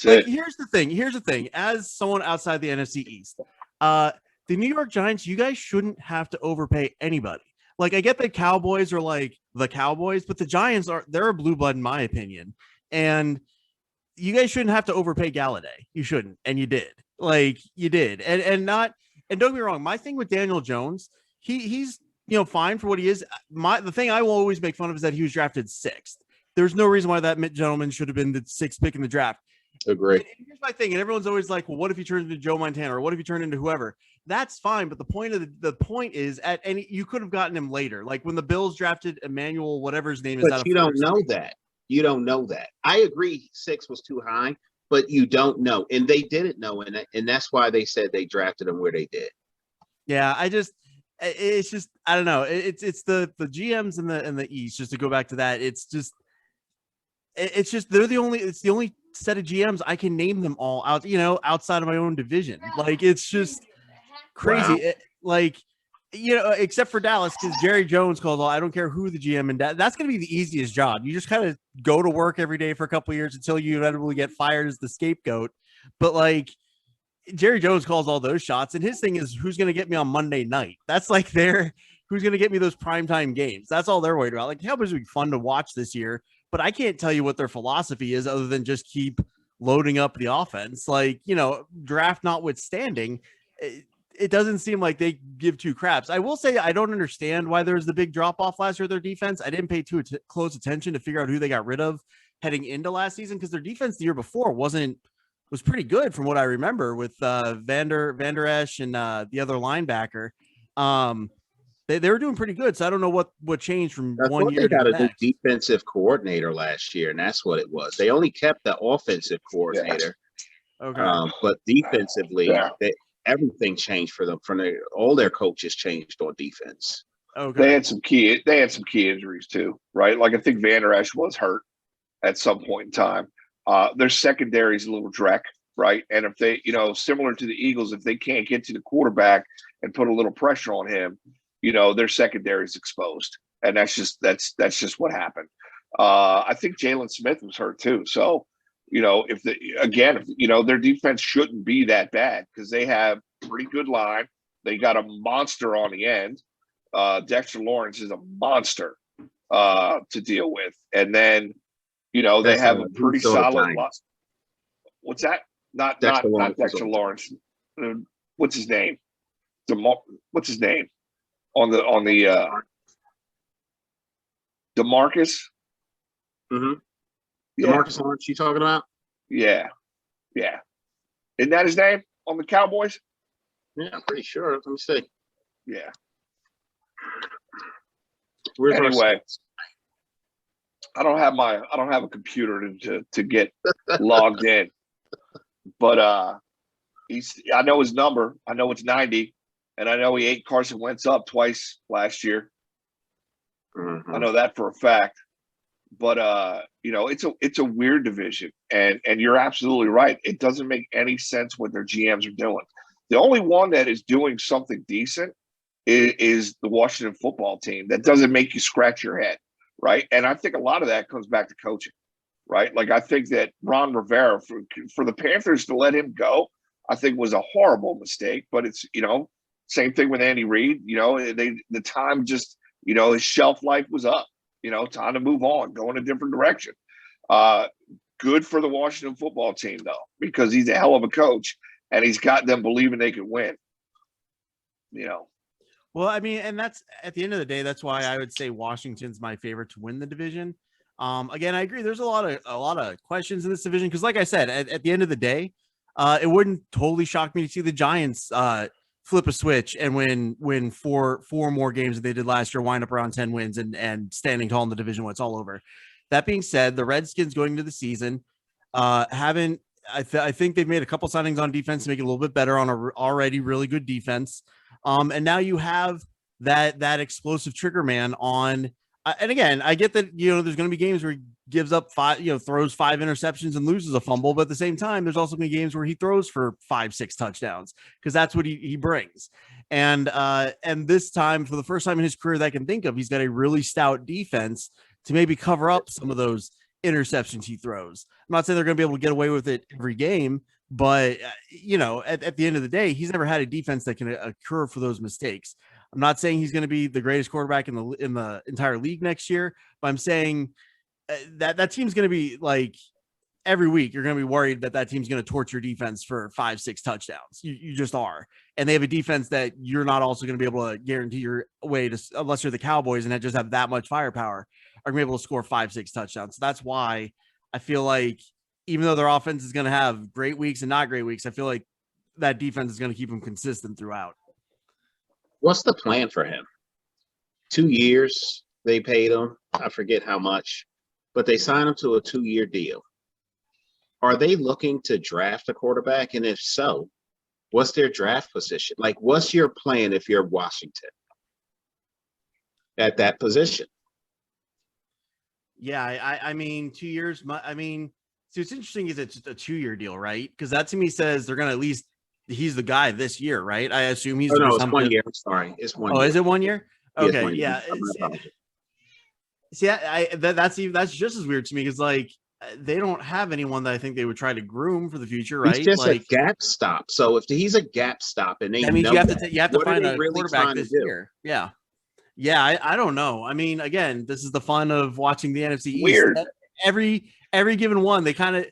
here's the thing, as someone outside the NFC East, the New York Giants, you guys shouldn't have to overpay anybody. Like, I get that Cowboys are like the Cowboys, but the Giants they're a blue blood in my opinion. And you guys shouldn't have to overpay Galladay. You shouldn't. And you did. Like, you did. And don't get me wrong, my thing with Daniel Jones, he's fine for what he is. The thing I will always make fun of is that he was drafted 6th. There's no reason why that gentleman should have been the 6th pick in the draft. Agree. And here's my thing, and everyone's always like, well, what if he turned into Joe Montana, or what if he turned into whoever? That's fine, but the point is you could have gotten him later, like when the Bills drafted Emmanuel, whatever his name is. But you don't know that. You don't know that. I agree, 6 was too high. But you don't know, and they didn't know, and that's why they said they drafted him where they did. Yeah, it's just I don't know. It's the GMs in the East. Just to go back to that, it's just they're the only set of GMs I can name them all out. Outside of my own division, like it's just crazy. Wow. Except for Dallas, because Jerry Jones calls all. I don't care who the GM and that's going to be the easiest job. You just kind of go to work every day for a couple of years until you inevitably get fired as the scapegoat. But like Jerry Jones calls all those shots, and his thing is who's going to get me on Monday night. That's like who's going to get me those primetime games. That's all they're worried about. Like, Cowboys would be fun to watch this year, but I can't tell you what their philosophy is other than just keep loading up the offense. Like, draft notwithstanding, it doesn't seem like they give two craps. I will say I don't understand why there was the big drop off last year of their defense. I didn't pay too close attention to figure out who they got rid of heading into last season, because their defense the year before was pretty good from what I remember with Vander Esch and the other linebacker. They were doing pretty good, so I don't know what changed from one year. They got to a new defensive coordinator last year, and that's what it was. They only kept the offensive coordinator, but defensively, everything changed for them. All their coaches changed on defense. Okay. They had some key injuries too, right? Like I think Vander Esch was hurt at some point in time. Their secondary is a little dreck, right? And if they, similar to the Eagles, if they can't get to the quarterback and put a little pressure on him, their secondary is exposed, and that's just what happened. I think Jalen Smith was hurt too, so. If their defense shouldn't be that bad because they have pretty good line. They got a monster on the end. Dexter Lawrence is a monster to deal with. And then, they have a pretty solid line. What's that? Not Dexter Lawrence. What's his name? What's his name? On the DeMarcus? Mm-hmm. DeMarcus Lawrence, you talking about? Yeah. Isn't that his name on the Cowboys? Yeah, I'm pretty sure. Let me see. Yeah. Anyway, I don't have a computer to get logged in, but I know his number. I know it's 90, and I know he ate Carson Wentz up twice last year. Mm-hmm. I know that for a fact. But it's a weird division, and you're absolutely right. It doesn't make any sense what their GMs are doing. The only one that is doing something decent is the Washington football team that doesn't make you scratch your head, right? And I think a lot of that comes back to coaching, right? Like I think that Ron Rivera, for the Panthers to let him go, I think was a horrible mistake. But it's, same thing with Andy Reid. The time just, his shelf life was up. Time to move on, go in a different direction. Good for the Washington football team though, because he's a hell of a coach and he's got them believing they can win. Well, I mean, and that's at the end of the day, that's why I would say Washington's my favorite to win the division. Again, I agree. There's a lot of questions in this division because, like I said, at the end of the day, it wouldn't totally shock me to see the Giants flip a switch and win four more games than they did last year, wind up around 10 wins and standing tall in the division when it's all over. That being said, the Redskins going into the season haven't. I think they've made a couple signings on defense to make it a little bit better on a already really good defense. And now you have that explosive trigger man on. And again, I get that, there's going to be games where he gives up throws 5 interceptions and loses a fumble. But at the same time, there's also going to be games where he throws for 5-6 touchdowns because that's what he brings. And this time, for the first time in his career that I can think of, he's got a really stout defense to maybe cover up some of those interceptions he throws. I'm not saying they're going to be able to get away with it every game, but at the end of the day, he's never had a defense that can occur for those mistakes. I'm not saying he's going to be the greatest quarterback in the entire league next year, but I'm saying that team's going to be like every week you're going to be worried that team's going to torture defense for 5-6 touchdowns. You just are. And they have a defense that you're not also going to be able to guarantee your way to, unless you're the Cowboys and just have that much firepower, are going to be able to score 5-6 touchdowns. So that's why I feel like even though their offense is going to have great weeks and not great weeks, I feel like that defense is going to keep them consistent throughout. What's the plan for him? 2 years they paid him. I forget how much, but they signed him to a 2-year deal. Are they looking to draft a quarterback? And if so, what's their draft position? Like, what's your plan if you're Washington at that position? Yeah, I mean, 2 years. I mean, so it's interesting is it's just a 2-year deal, right? Because that to me says they're going to at least he's the guy this year, right? I assume he's. Oh, no, it's 1 year. I'm sorry, it's 1 year. Oh, is it 1 year? Okay, 1 year. yeah. See, that's just as weird to me because like they don't have anyone that I think they would try to groom for the future, right? He's just like a gap stop. So if he's a gap stop, and that means you have to find a really quarterback this year. Yeah. I don't know. I mean, again, this is the fun of watching the NFC East. Weird. Every given one, they kind of.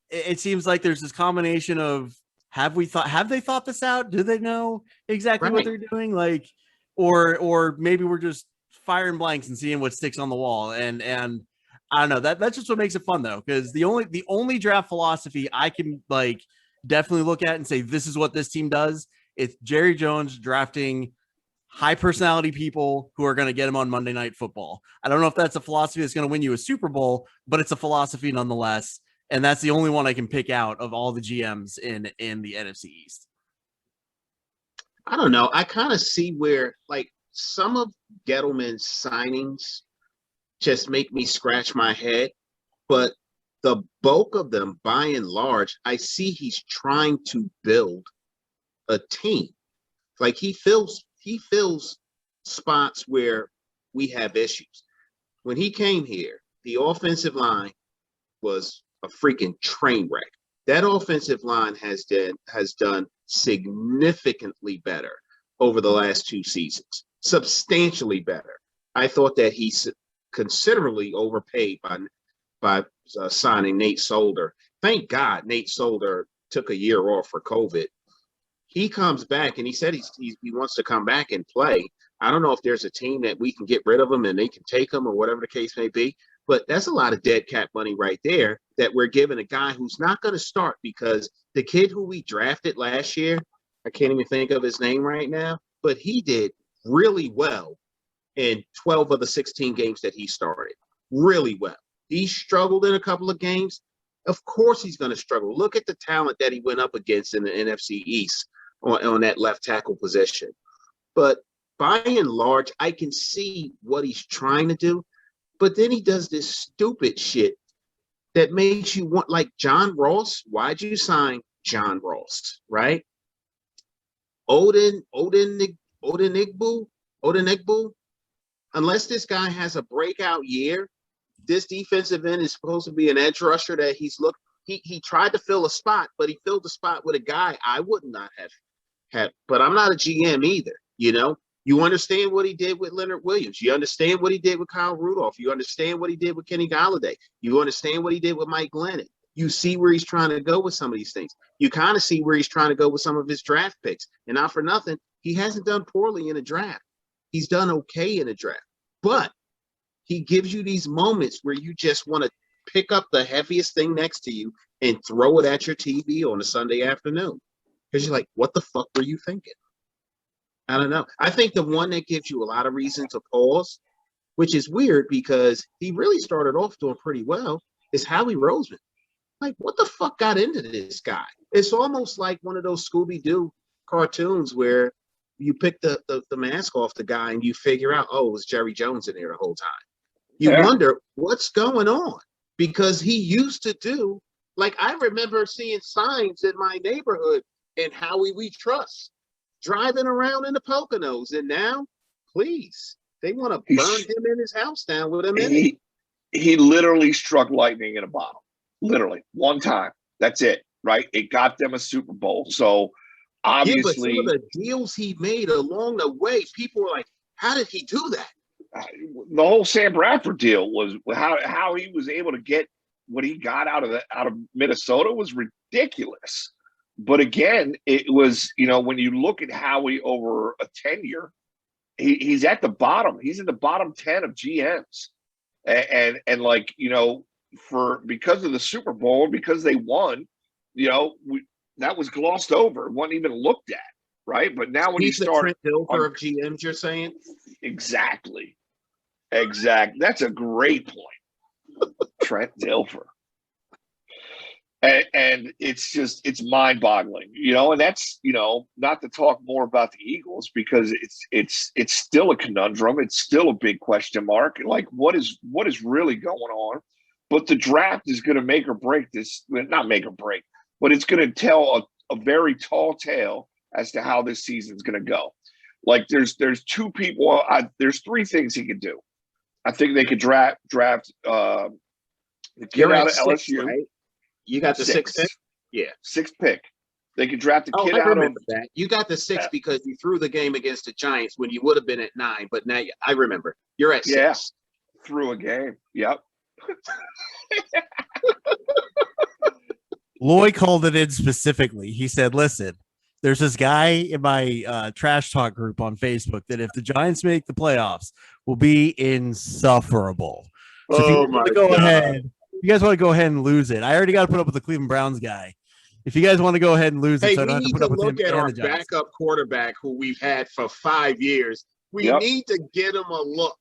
It seems like there's this combination of have they thought this out? Do they know exactly what they're doing? Like, or maybe we're just firing blanks and seeing what sticks on the wall. And I don't know. That's just what makes it fun though, because the only draft philosophy I can like definitely look at and say this is what this team does. It's Jerry Jones drafting high personality people who are going to get him on Monday Night Football. I don't know if that's a philosophy that's going to win you a Super Bowl, but it's a philosophy nonetheless. And that's the only one I can pick out of all the GMs in the NFC East. I don't know. I kind of see where like some of Gettleman's signings just make me scratch my head, but the bulk of them, by and large, I see he's trying to build a team. Like he fills spots where we have issues. When he came here, the offensive line was a freaking train wreck. That offensive line has done significantly better over the last 2 seasons, substantially better. I thought that he's considerably overpaid by signing Nate Solder. Thank God Nate Solder took a year off for COVID. He comes back and he said he wants to come back and play. I don't know if there's a team that we can get rid of him and they can take him or whatever the case may be, but that's a lot of dead cap money right there that we're giving a guy who's not going to start, because the kid who we drafted last year, I can't even think of his name right now, but he did really well in 12 of the 16 games that he started. Really well. He struggled in a couple of games. Of course he's going to struggle. Look at the talent that he went up against in the NFC East on that left tackle position. But by and large, I can see what he's trying to do. But then he does this stupid shit that makes you want, like John Ross. Why'd you sign John Ross, right? Odin Odenigbo, unless this guy has a breakout year, this defensive end is supposed to be an edge rusher that he tried to fill a spot, but he filled the spot with a guy I would not have had. But I'm not a GM either, you know. You understand what he did with Leonard Williams. You understand what he did with Kyle Rudolph. You understand what he did with Kenny Galladay. You understand what he did with Mike Glennon. You see where he's trying to go with some of these things. You kind of see where he's trying to go with some of his draft picks. And not for nothing, he hasn't done poorly in a draft. He's done okay in a draft. But he gives you these moments where you just want to pick up the heaviest thing next to you and throw it at your TV on a Sunday afternoon. Because you're like, what the fuck were you thinking? I don't know. I think the one that gives you a lot of reason to pause, which is weird because he really started off doing pretty well, is Howie Roseman. Like, what the fuck got into this guy? It's almost like one of those Scooby-Doo cartoons where you pick the mask off the guy and you figure out, oh, it was Jerry Jones in there the whole time. You wonder what's going on because he used to do, like, I remember seeing signs in my neighborhood and Howie We Trust driving around in the Poconos. And now, please, they want to burn him in his house down with him in it. He literally struck lightning in a bottle. Literally, one time. That's it, right? It got them a Super Bowl. So, obviously. Yeah, but some of the deals he made along the way, people were like, how did he do that? The whole Sam Bradford deal was how he was able to get what he got out of Minnesota was ridiculous. But again, it was, you know, when you look at Howie over a tenure, he's at the bottom. He's in the bottom 10 of GMs. And like, you know, because of the Super Bowl, because they won, you know, that was glossed over. It wasn't even looked at, right? But now when he's you start Trent Dilfer of GMs, you're saying? Exactly. That's a great point. Trent Dilfer. And it's mind-boggling, you know, and that's, you know, not to talk more about the Eagles because it's still a conundrum. It's still a big question mark. Like what is really going on? But the draft is going to make or break this, not make or break, but it's going to tell a very tall tale as to how this season's going to go. Like there's two people. There's three things he could do. I think they could draft the kid out of LSU. Right? You got the sixth pick? Yeah. Sixth pick. They could draft the kid I out of that. You got the sixth because you threw the game against the Giants when you would have been at 9, but now I remember. You're at 6. Yeah. Threw a game. Yep. Loy called it in specifically. He said, listen, there's this guy in my trash talk group on Facebook that if the Giants make the playoffs will be insufferable. So if you want to go ahead, you guys want to go ahead and lose it. I already got to put up with the Cleveland Browns guy. If you guys want to go ahead and lose it, so I don't have to put up with him. Look at our backup quarterback who we've had for 5 years. We need to get him a look.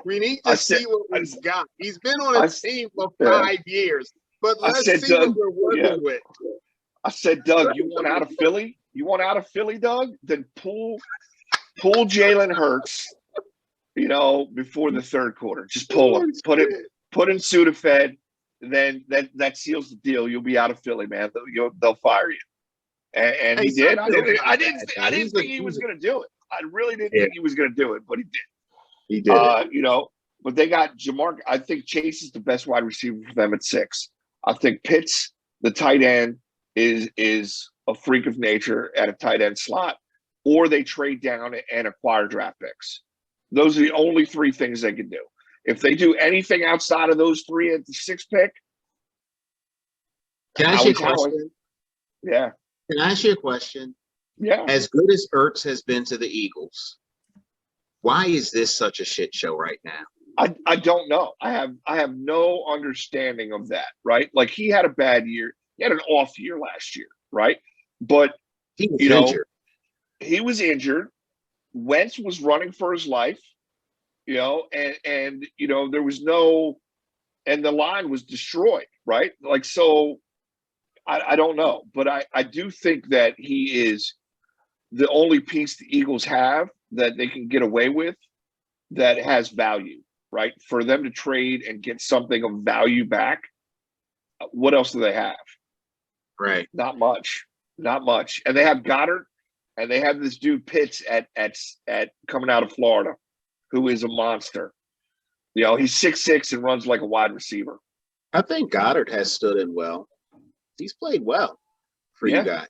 We need to see what he's got. He's been on a team for 5 years, but let's see what we're working with. I said, Doug, you want out of Philly? You want out of Philly, Doug? Then pull Jalen Hurts, you know, before the third quarter. Just pull him. Put in Sudafed. Then that seals the deal. You'll be out of Philly, man. They'll fire you. And he did. I didn't think he was going to do it. I really didn't think he was going to do it, but he did. He did. You know, but they got Jamar. I think Chase is the best wide receiver for them at 6. I think Pitts, the tight end, is a freak of nature at a tight end slot, or they trade down and acquire draft picks. Those are the only 3 things they can do. If they do anything outside of those 3 at the 6th pick, can I ask you a question? Yeah. Can I ask you a question? Yeah. As good as Ertz has been to the Eagles, why is this such a shit show right now? I don't know. I have no understanding of that, right? Like he had a bad year. He had an off year last year, right? But he was injured. He was injured. Wentz was running for his life, you know, and you know, there was and the line was destroyed, right? Like, so I don't know, but I do think that he is the only piece the Eagles have that they can get away with that has value, right? For them to trade and get something of value back, what else do they have? Right. Not much. And they have Goddard and they have this dude Pitts at coming out of Florida, who is a monster. You know, he's 6'6" and runs like a wide receiver. I think Goddard has stood in well. He's played well for you guys.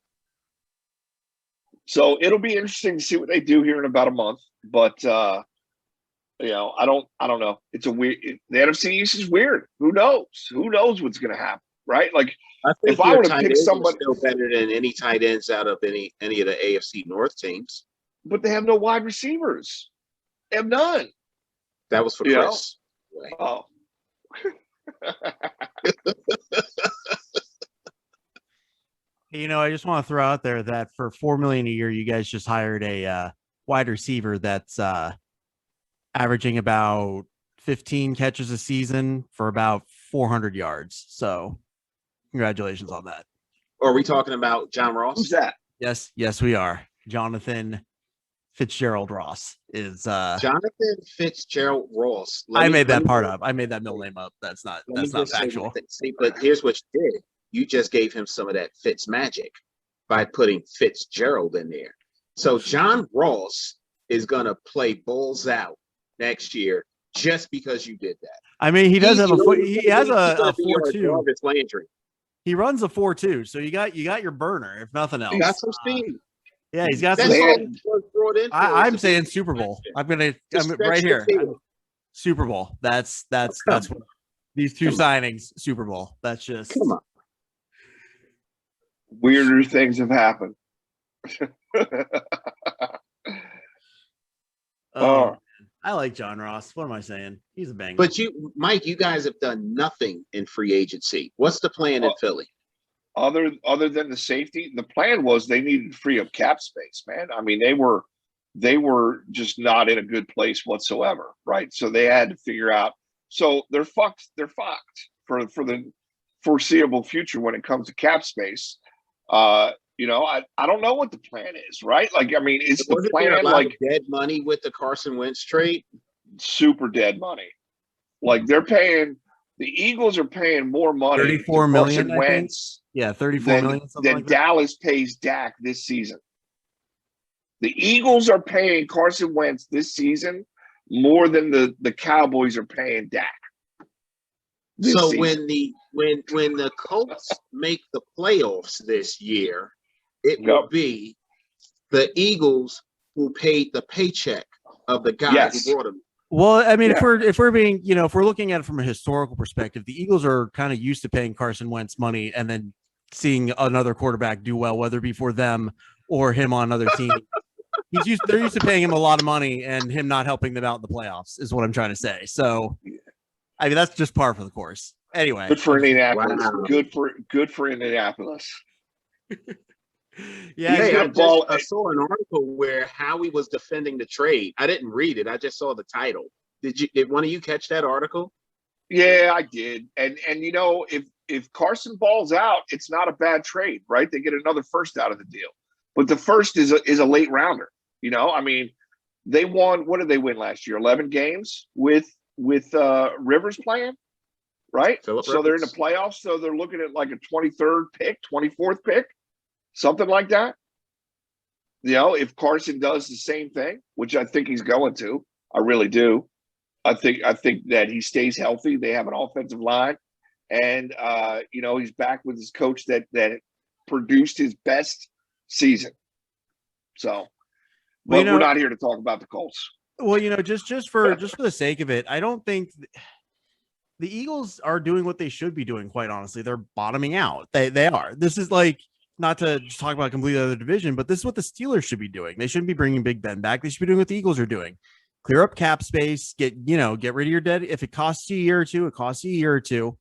So it'll be interesting to see what they do here in about a month. But you know, I don't know. It's a weird. The NFC East is weird. Who knows? Who knows what's going to happen? Right? Like, I think if I were to pick somebody, still better than any tight ends out of any of the AFC North teams. But they have no wide receivers. They have none. That was for Chris. Oh. You know, I just want to throw out there that for $4 million a year, you guys just hired a wide receiver that's averaging about 15 catches a season for about 400 yards. So, congratulations on that. Or are we talking about John Ross? Who's that? Yes, we are. Jonathan Fitzgerald Ross is Jonathan Fitzgerald Ross. I made that part up. I made that middle name up. That's not factual. See, but here's what you did. You just gave him some of that Fitz magic by putting Fitzgerald in there. So John Ross is gonna play balls out next year just because you did that. I mean, he does have he has a 4.2. Landry. He runs a 4.2, so you got your burner, if nothing else. He got some speed. Yeah, he's got That's some. all he was brought in for. I'm saying Super Bowl. I'm right here. Super Bowl. That's what these two signings. Super Bowl. That's just come on. Weirder things have happened. Oh, I like John Ross. What am I saying? He's a banger. But Mike, you guys have done nothing in free agency. What's the plan in Philly? Other than the safety, the plan was they needed to free up cap space, man. I mean, they were just not in a good place whatsoever, right? So they had to figure out. So they're fucked. They're fucked for the foreseeable future when it comes to cap space. You know, I don't know what the plan is, right? Like, I mean, is the plan like dead money with the Carson Wentz trade? Super dead money. Like the Eagles are paying more money 34 to million, Carson Wentz. Yeah, 34 million. Than like Dallas pays Dak this season. The Eagles are paying Carson Wentz this season more than the Cowboys are paying Dak. So when the Colts make the playoffs this year, it will be the Eagles who paid the paycheck of the guy who brought them. Well, I mean, if we're being, you know, if we're looking at it from a historical perspective, the Eagles are kind of used to paying Carson Wentz money and then seeing another quarterback do well, whether it be for them or him on another team. They're used to paying him a lot of money and him not helping them out in the playoffs, is what I'm trying to say. So, I mean, that's just par for the course. Anyway, good for Indianapolis. Wow. Good for Indianapolis. Yeah, I saw an article where Howie was defending the trade. I didn't read it. I just saw the title. Did one of you catch that article? Yeah, I did. And you know, if Carson balls out, it's not a bad trade, right? They get another first out of the deal. But the first is a late rounder. You know, I mean, they won. What did they win last year? 11 games with Rivers playing, right? Phillip so they're in the playoffs. So they're looking at like a 23rd pick, 24th pick. Something like that. You know, if Carson does the same thing, which I think he's going to, I really do. I think that he stays healthy. They have an offensive line, and you know, he's back with his coach that produced his best season. So, but we're not here to talk about the Colts. Well, you know, just for the sake of it, I don't think the Eagles are doing what they should be doing. Quite honestly, they're bottoming out. They are. This is like, not to just talk about a completely other division, but this is what the Steelers should be doing. They shouldn't be bringing Big Ben back. They should be doing what the Eagles are doing. Clear up cap space, get rid of your dead. If it costs you a year or two, it costs you a year or two.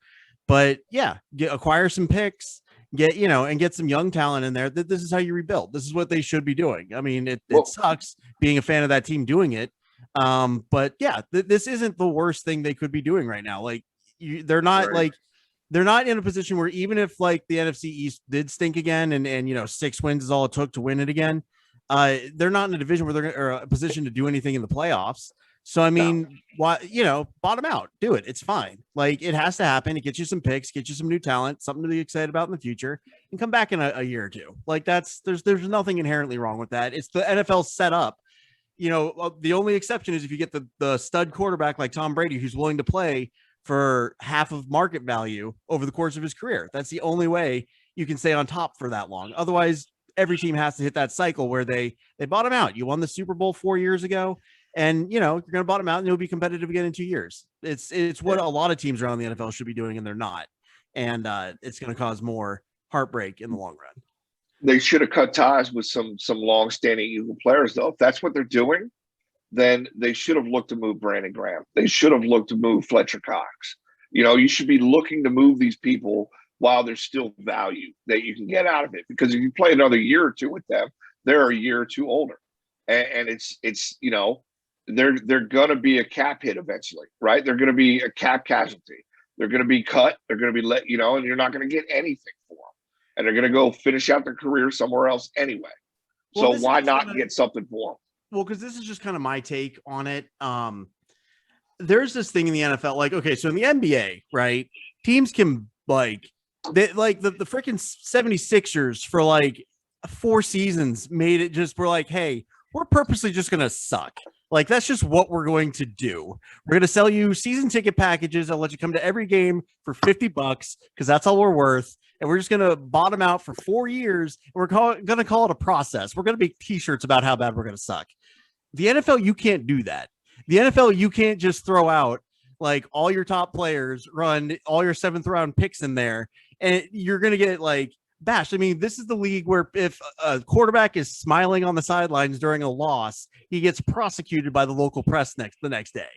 But yeah, acquire some picks, get some young talent in there. This is how you rebuild. This is what they should be doing. I mean, it sucks being a fan of that team doing it. But yeah, this isn't the worst thing they could be doing right now. Like they're not like, they're not in a position where even if like the NFC East did stink again and 6 wins is all it took to win it again, they're not in a division where they're or a position to do anything in the playoffs. So I mean, why, bottom out, do it. It's fine. Like, it has to happen. It gets you some picks, get you some new talent, something to be excited about in the future, and come back in a year or two. Like, there's nothing inherently wrong with that. It's the NFL set up. The only exception is if you get the stud quarterback like Tom Brady, who's willing to play for half of market value over the course of his career. That's the only way you can stay on top for that long. Otherwise, every team has to hit that cycle where they bottom out. You won the Super Bowl 4 years ago, and you're going to bottom out and you'll be competitive again in 2 years. It's what a lot of teams around the NFL should be doing, and they're not. And it's going to cause more heartbreak in the long run. They should have cut ties with some long-standing Eagle players, though. If that's what they're doing, then they should have looked to move Brandon Graham. They should have looked to move Fletcher Cox. You should be looking to move these people while there's still value that you can get out of it. Because if you play another year or two with them, they're a year or two older, and it's they're going to be a cap hit eventually, right? They're going to be a cap casualty. They're going to be cut. They're going to be and you're not going to get anything for them. And they're going to go finish out their career somewhere else anyway. So why not get something for them? Well, because this is just kind of my take on it. There's this thing in the NFL, like, okay, so in the NBA, right, teams can the freaking 76ers for like 4 seasons made it just, we're like, hey, we're purposely just going to suck. Like, that's just what we're going to do. We're going to sell you season ticket packages. I'll let you come to every game for $50 because that's all we're worth. And we're just going to bottom out for 4 years. And we're going to call it a process. We're going to make t-shirts about how bad we're going to suck. The NFL, you can't do that. The NFL, you can't just throw out like all your top players, run all your 7th round picks in there, and you're going to get like bashed. I mean, this is the league where if a quarterback is smiling on the sidelines during a loss, he gets prosecuted by the local press the next day.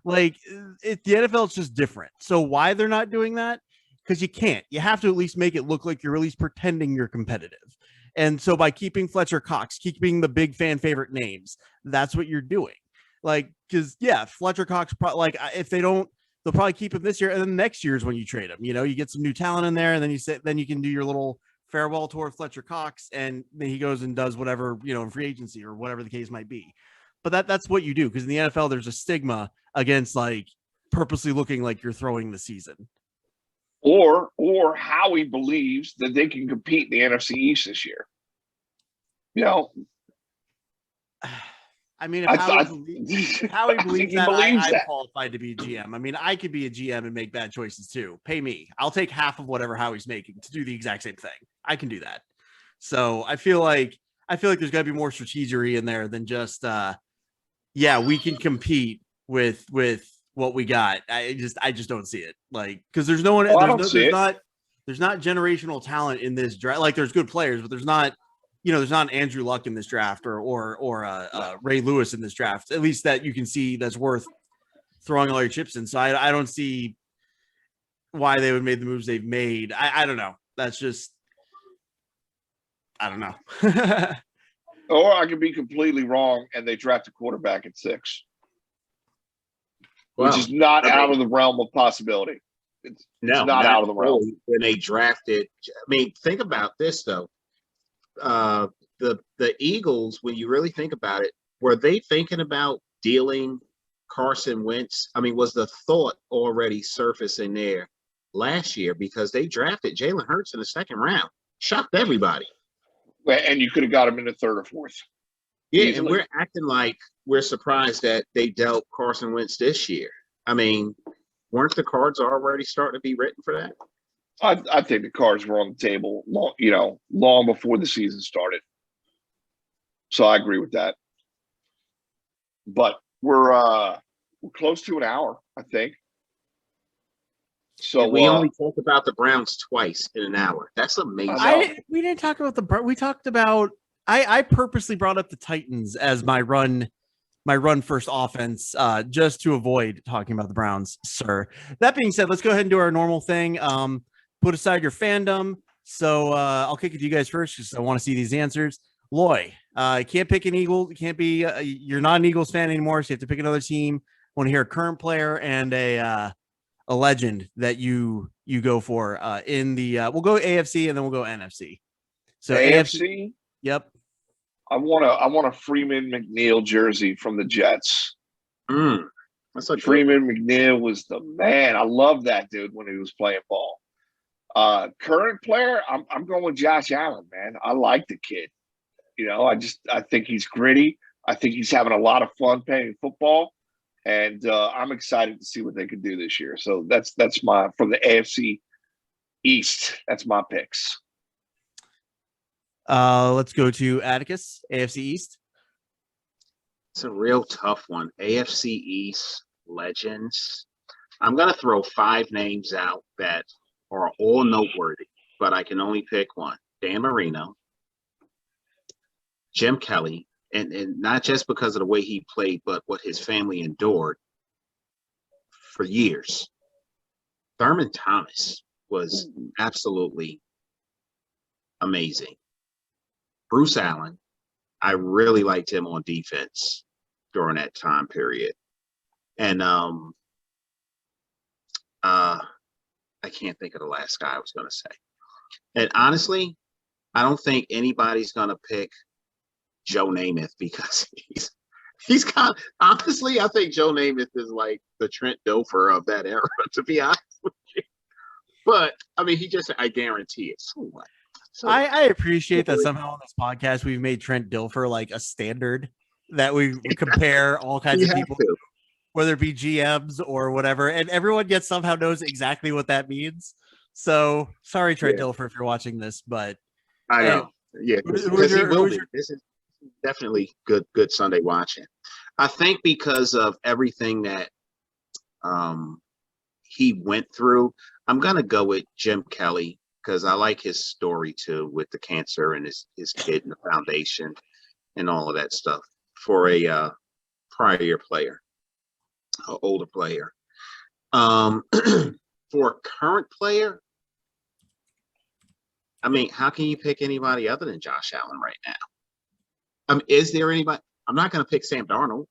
Like, the NFL is just different. So why they're not doing that? Because you can't. You have to at least make it look like you're at least pretending you're competitive. And so by keeping Fletcher Cox, keeping the big fan favorite names, that's what you're doing. Like, because Fletcher Cox, if they don't, they'll probably keep him this year, and then next year is when you trade him. You get some new talent in there, and then you can do your little farewell tour of Fletcher Cox, and then he goes and does whatever, in free agency or whatever the case might be. But that's what you do, because in the NFL there's a stigma against like purposely looking like you're throwing the season. Or Howie believes that they can compete in the NFC East this year. I mean, if Howie believes that, I'm qualified to be a GM. I mean, I could be a GM and make bad choices too. Pay me. I'll take half of whatever Howie's making to do the exact same thing. I can do that. So I feel like there's got to be more strategery in there than just, we can compete with what we got. I just don't see it. Like, because there's no one. There's not generational talent in this draft. Like, there's good players, but there's not. There's not an Andrew Luck in this draft or Ray Lewis in this draft, at least that you can see that's worth throwing all your chips in. So I don't see why they would make the moves they've made. I don't know. That's just, I don't know. Or I could be completely wrong and they draft a quarterback at 6, which is not out of the realm of possibility. It's not out of the realm. When they drafted, I mean, think about this though. The Eagles, when you really think about it, were they thinking about dealing Carson Wentz? I mean, was the thought already surfacing there last year, because they drafted Jalen Hurts in the 2nd round? Shocked everybody. And you could have got him in the 3rd or 4th. Yeah, easily. And we're acting like we're surprised that they dealt Carson Wentz this year. I mean, weren't the cards already starting to be written for that? I think the cards were on the table long before the season started. So I agree with that. But we're close to an hour, I think. So we only talked about the Browns twice in an hour. That's amazing. We didn't talk about we talked about. I purposely brought up the Titans as my run first offense, just to avoid talking about the Browns, sir. That being said, let's go ahead and do our normal thing. Put aside your fandom. So I'll kick it to you guys first, because I want to see these answers. Loy, can't pick an Eagle. You can't be. You're not an Eagles fan anymore, so you have to pick another team. Want to hear a current player and a legend that you go for in the. We'll go AFC and then we'll go NFC. So AFC. Yep. I want a Freeman McNeil jersey from the Jets. That's a Freeman McNeil was the man. I love that dude when he was playing ball. Current player, I'm going with Josh Allen, man. I like the kid. I think he's gritty. I think he's having a lot of fun playing football, and I'm excited to see what they can do this year. So that's my from the AFC East. That's my picks. Let's go to Atticus, AFC East. It's a real tough one. AFC East legends. I'm going to throw 5 names out that are all noteworthy, but I can only pick one. Dan Marino, Jim Kelly, and not just because of the way he played, but what his family endured for years. Thurman Thomas was absolutely amazing. Bruce Allen, I really liked him on defense during that time period. And I can't think of the last guy I was going to say. And honestly, I don't think anybody's going to pick Joe Namath because he's kind of, honestly, I think Joe Namath is like the Trent Dilfer of that era, to be honest with you. But I mean, I guarantee it. So what? I appreciate that somehow on this podcast we've made Trent Dilfer like a standard that we compare all kinds of people, whether it be GMs or whatever, and everyone somehow knows exactly what that means. So sorry, Trent Dilfer, if you're watching this, but I know, because he will be. This is definitely good Sunday watching. I think because of everything that he went through, I'm gonna go with Jim Kelly because I like his story too with the cancer and his kid and the foundation and all of that stuff for a prior player, an older player. For a current player, I mean, how can you pick anybody other than Josh Allen right now? Is there anybody? I'm not going to pick Sam Darnold.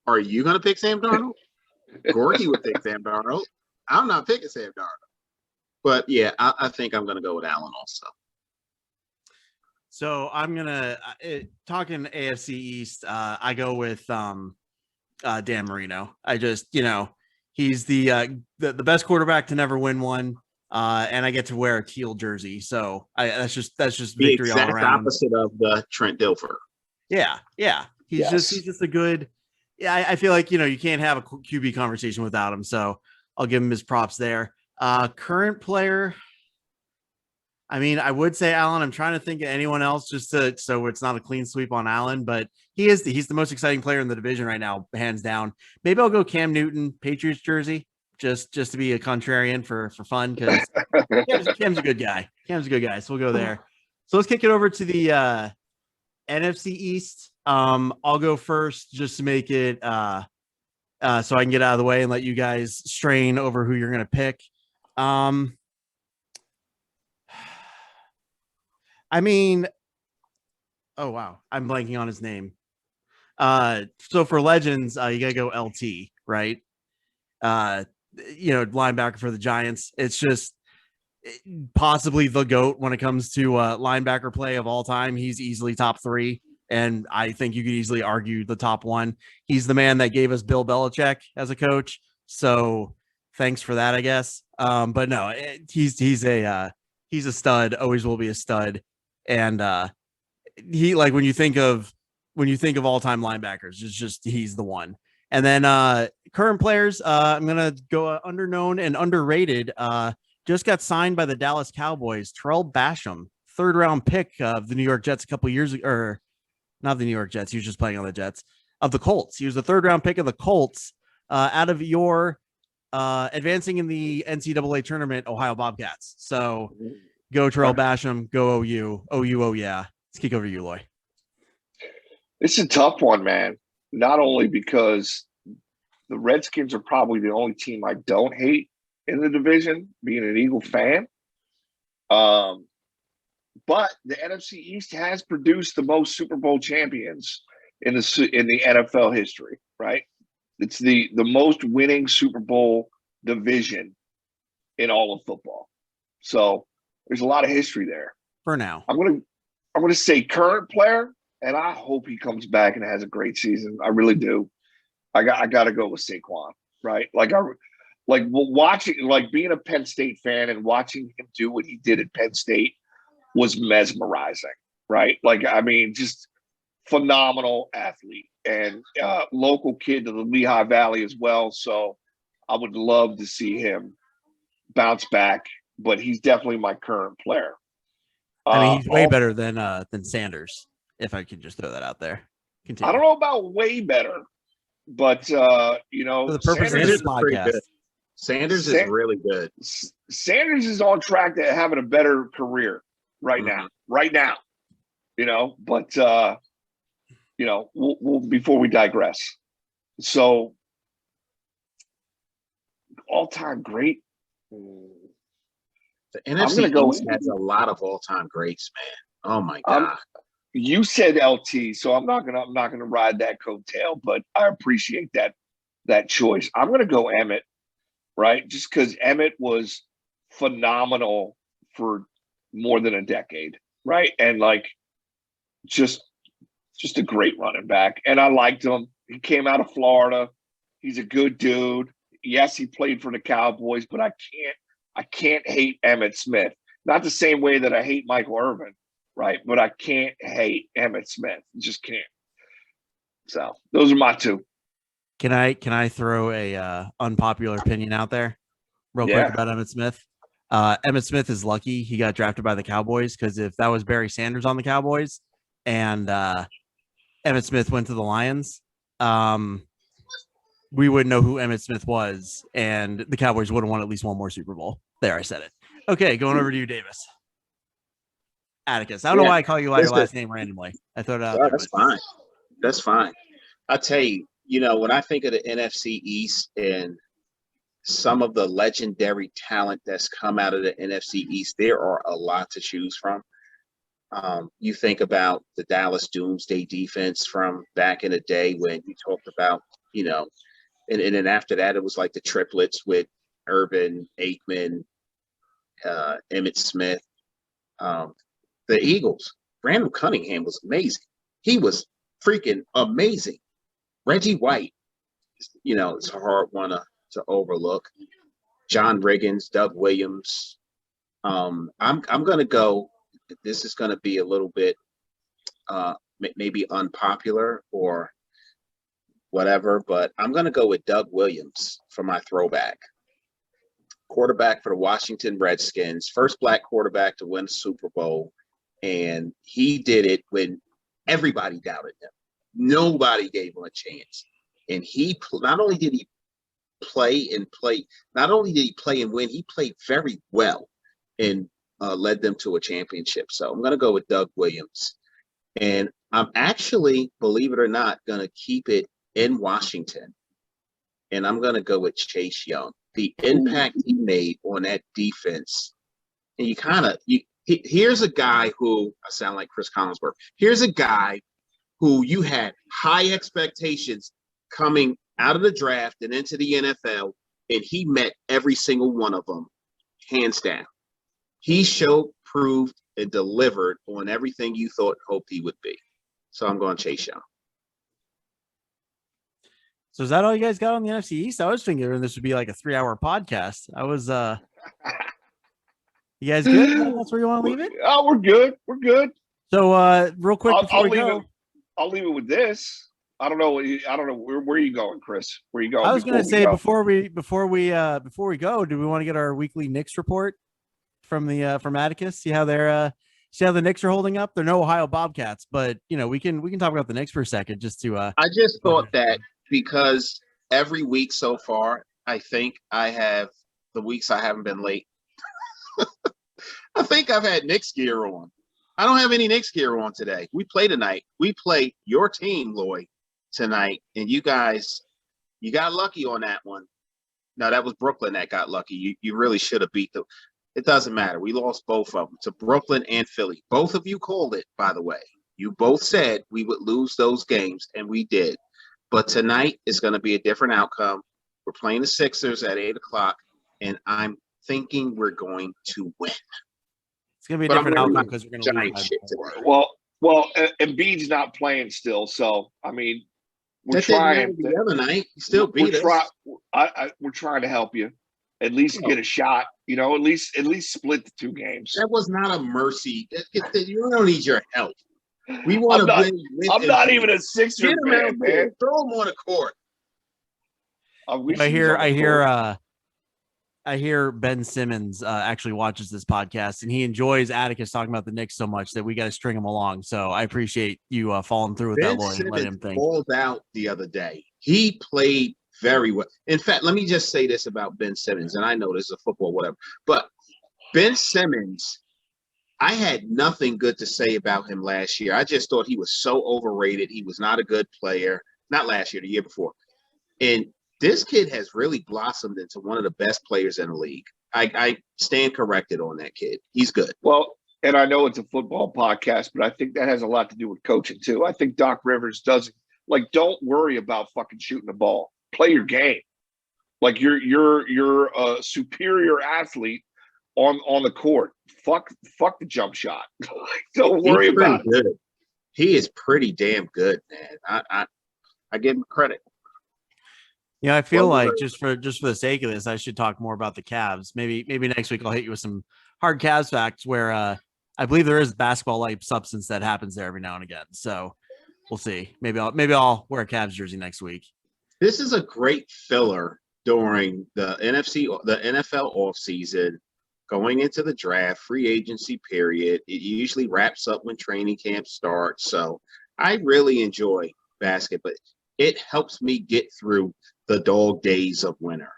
Are you going to pick Sam Darnold? Gordy would pick Sam Darnold. I'm not picking Sam Darnold. But yeah, I think I'm going to go with Allen also. So I'm gonna talking AFC East. I go with Dan Marino. I just he's the best quarterback to never win one, and I get to wear a teal jersey. So that's just victory all around. The exact opposite of the Trent Dilfer. Yeah. He's just a good. Yeah, I feel like you can't have a QB conversation without him. So I'll give him his props there. Current player. I mean, I would say Allen. I'm trying to think of anyone else so it's not a clean sweep on Allen, but he's the most exciting player in the division right now, hands down. Maybe I'll go Cam Newton, Patriots jersey, just to be a contrarian for fun because Cam's a good guy. So we'll go there. So let's kick it over to the NFC East. I'll go first just to make it so I can get out of the way and let you guys strain over who you're going to pick. I mean, oh, wow. I'm blanking on his name. So for legends, you got to go LT, right? Linebacker for the Giants. It's just possibly the GOAT when it comes to linebacker play of all time. He's easily top 3. And I think you could easily argue the top 1. He's the man that gave us Bill Belichick as a coach. So thanks for that, I guess. But no, he's a stud, always will be a stud. And he when you think of all-time linebackers, it's just he's the one. And then current players, I'm gonna go underknown and underrated. Just got signed by the Dallas Cowboys. Terrell Basham, 3rd-round pick of the New York Jets a couple years ago, or not the New York Jets. He was just playing on the Jets of the Colts. He was the 3rd-round pick of the Colts out of your advancing in the NCAA tournament, Ohio Bobcats. So. Go Terrell Basham, go OU. OU, yeah. Let's kick over to you, Loy. It's a tough one, man. Not only because the Redskins are probably the only team I don't hate in the division, being an Eagle fan. But the NFC East has produced the most Super Bowl champions in the NFL history, right? It's the most winning Super Bowl division in all of football. So there's a lot of history there. For now. I'm gonna say current player, and I hope he comes back and has a great season. I really do. I got to go with Saquon, right? Watching, like being a Penn State fan and watching him do what he did at Penn State was mesmerizing, right? Like, I mean, just phenomenal athlete and local kid to the Lehigh Valley as well. So I would love to see him bounce back, but he's definitely my current player. I mean, he's way better than Sanders, if I can just throw that out there. Continue. I don't know about way better, but you know, for the purpose Sanders of is this pretty podcast. good. Sanders is really good. Sanders is on track to having a better career right now, you know, but you know, we'll before we digress. So all-time great. The NFC East has a lot of all-time greats, man. Oh my God. You said LT, so I'm not gonna ride that coattail, but I appreciate that choice. I'm gonna go Emmett, right? Just because Emmett was phenomenal for more than a decade, right? And like just a great running back. And I liked him. He came out of Florida. He's a good dude. Yes, he played for the Cowboys, but I can't hate Emmitt Smith. Not the same way that I hate Michael Irvin, right? But I can't hate Emmitt Smith. Just can't. So those are my two. Can I throw a unpopular opinion out there real quick about Emmitt Smith? Emmitt Smith is lucky he got drafted by the Cowboys, because if that was Barry Sanders on the Cowboys and Emmitt Smith went to the Lions, we wouldn't know who Emmitt Smith was, and the Cowboys would have won at least one more Super Bowl. There, I said it. Okay, going over to you, Davis. Atticus. I don't know why I call you your last name randomly. I thought that's fine. That's fine. I'll tell you, you know, when I think of the NFC East and some of the legendary talent that's come out of the NFC East, there are a lot to choose from. You think about the Dallas Doomsday defense from back in the day when you talked about, you know, and then after that, it was like the triplets with Urban, Aikman, Emmitt Smith. The Eagles, Randall Cunningham was amazing. He was freaking amazing. Reggie White, you know, it's a hard one to overlook. John Riggins, Doug Williams. I'm going to go. This is going to be a little bit maybe unpopular or whatever, but I'm going to go with Doug Williams for my throwback. Quarterback for the Washington Redskins, first black quarterback to win a Super Bowl. And he did it when everybody doubted him. Nobody gave him a chance. And he not only did he play and win, he played very well and led them to a championship. So I'm going to go with Doug Williams. And I'm actually, believe it or not, going to keep it in Washington. And I'm going to go with Chase Young. The impact he made on that defense. And here's a guy who, I sound like Chris Collinsworth. Here's a guy who you had high expectations coming out of the draft and into the NFL, and he met every single one of them, hands down. He showed, proved, and delivered on everything you thought and hoped he would be. So I'm going Chase Young. So is that all you guys got on the NFC East? I was thinking this would be like a 3-hour podcast. I was you guys good? That's where you want to leave it? Oh, we're good. We're good. So real quick before we go. I'll leave it with this. I don't know. Where are you going, Chris? Where are you going? I was going to say before we go, do we want to get our weekly Knicks report from Atticus? See how the Knicks are holding up? They're no Ohio Bobcats, but you know, we can talk about the Knicks for a second just to I just thought that because every week so far, I think I have the weeks I haven't been late. I think I've had Knicks gear on. I don't have any Knicks gear on today. We play tonight. We play your team, Lloyd, tonight. And you guys, you got lucky on that one. No, that was Brooklyn that got lucky. You really should have beat them. It doesn't matter. We lost both of them to Brooklyn and Philly. Both of you called it, by the way. You both said we would lose those games, and we did. But tonight is going to be a different outcome. We're playing the Sixers at 8 o'clock, and I'm thinking we're going to win. It's going to be a different outcome because we're going to lose. Well, Embiid's not playing still, so I mean, we're That didn't matter trying. the other night. You still beat us. We're trying to help you. At least get a shot. You know, at least split the 2 games. That was not a mercy. You don't need your help. We want to win. I'm not even a Sixer Get him out fan, there. man. Throw him on the court. I hear Ben Simmons actually watches this podcast, and he enjoys Atticus talking about the Knicks so much that we got to string him along. So I appreciate you following through with that, Lloyd, and let him think. Balled out the other day. He played very well. In fact, let me just say this about Ben Simmons, and I know this is a football whatever, but Ben Simmons, I had nothing good to say about him last year. I just thought he was so overrated. He was not a good player. Not last year, the year before. And this kid has really blossomed into one of the best players in the league. I stand corrected on that kid. He's good. Well, and I know it's a football podcast, but I think that has a lot to do with coaching too. I think Doc Rivers doesn't don't worry about fucking shooting the ball. Play your game. Like you're a superior athlete on the court. Fuck the jump shot. Don't worry about it. He is pretty damn good, man. I give him credit. Yeah, I feel like just for the sake of this, I should talk more about the Cavs. Maybe next week I'll hit you with some hard Cavs facts where I believe there is basketball-like substance that happens there every now and again. So we'll see. Maybe I'll wear a Cavs jersey next week. This is a great filler during the NFL offseason, going into the draft, free agency period. It usually wraps up when training camp starts. So I really enjoy basketball. It helps me get through the dog days of winter.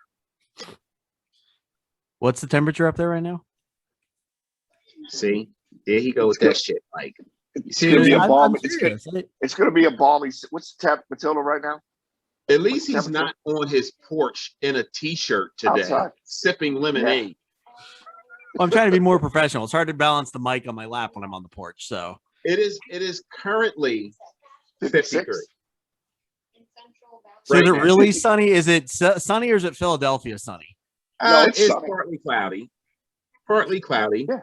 What's the temperature up there right now? See, there he goes with that shit, Mike. It's gonna be a balmy. It's gonna be a balmy. What's the temp, Matilda, right now? At least he's not on his porch in a t-shirt today, sipping lemonade. Yeah. Well, I'm trying to be more professional. It's hard to balance the mic on my lap when I'm on the porch. So it is currently 53. So is it really sunny? Is it sunny or is it Philadelphia sunny? No, it's partly cloudy. Partly cloudy. Yeah.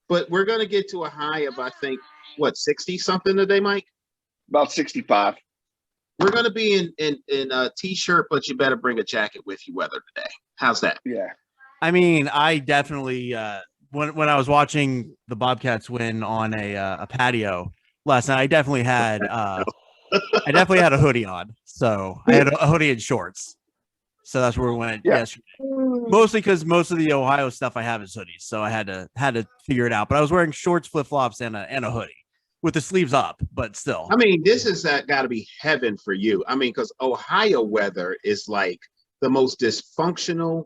But we're going to get to a high of, I think, 60-something today, Mike? About 65. We're going to be in a T-shirt, but you better bring a jacket with you weather today. How's that? Yeah. I mean, I definitely when I was watching the Bobcats win on a patio last night, I definitely had a hoodie on. So I had a hoodie and shorts. So that's where we went yesterday. Mostly because most of the Ohio stuff I have is hoodies, so I had to figure it out. But I was wearing shorts, flip flops, and a hoodie with the sleeves up. But still, I mean, this is got to be heaven for you. I mean, because Ohio weather is like the most dysfunctional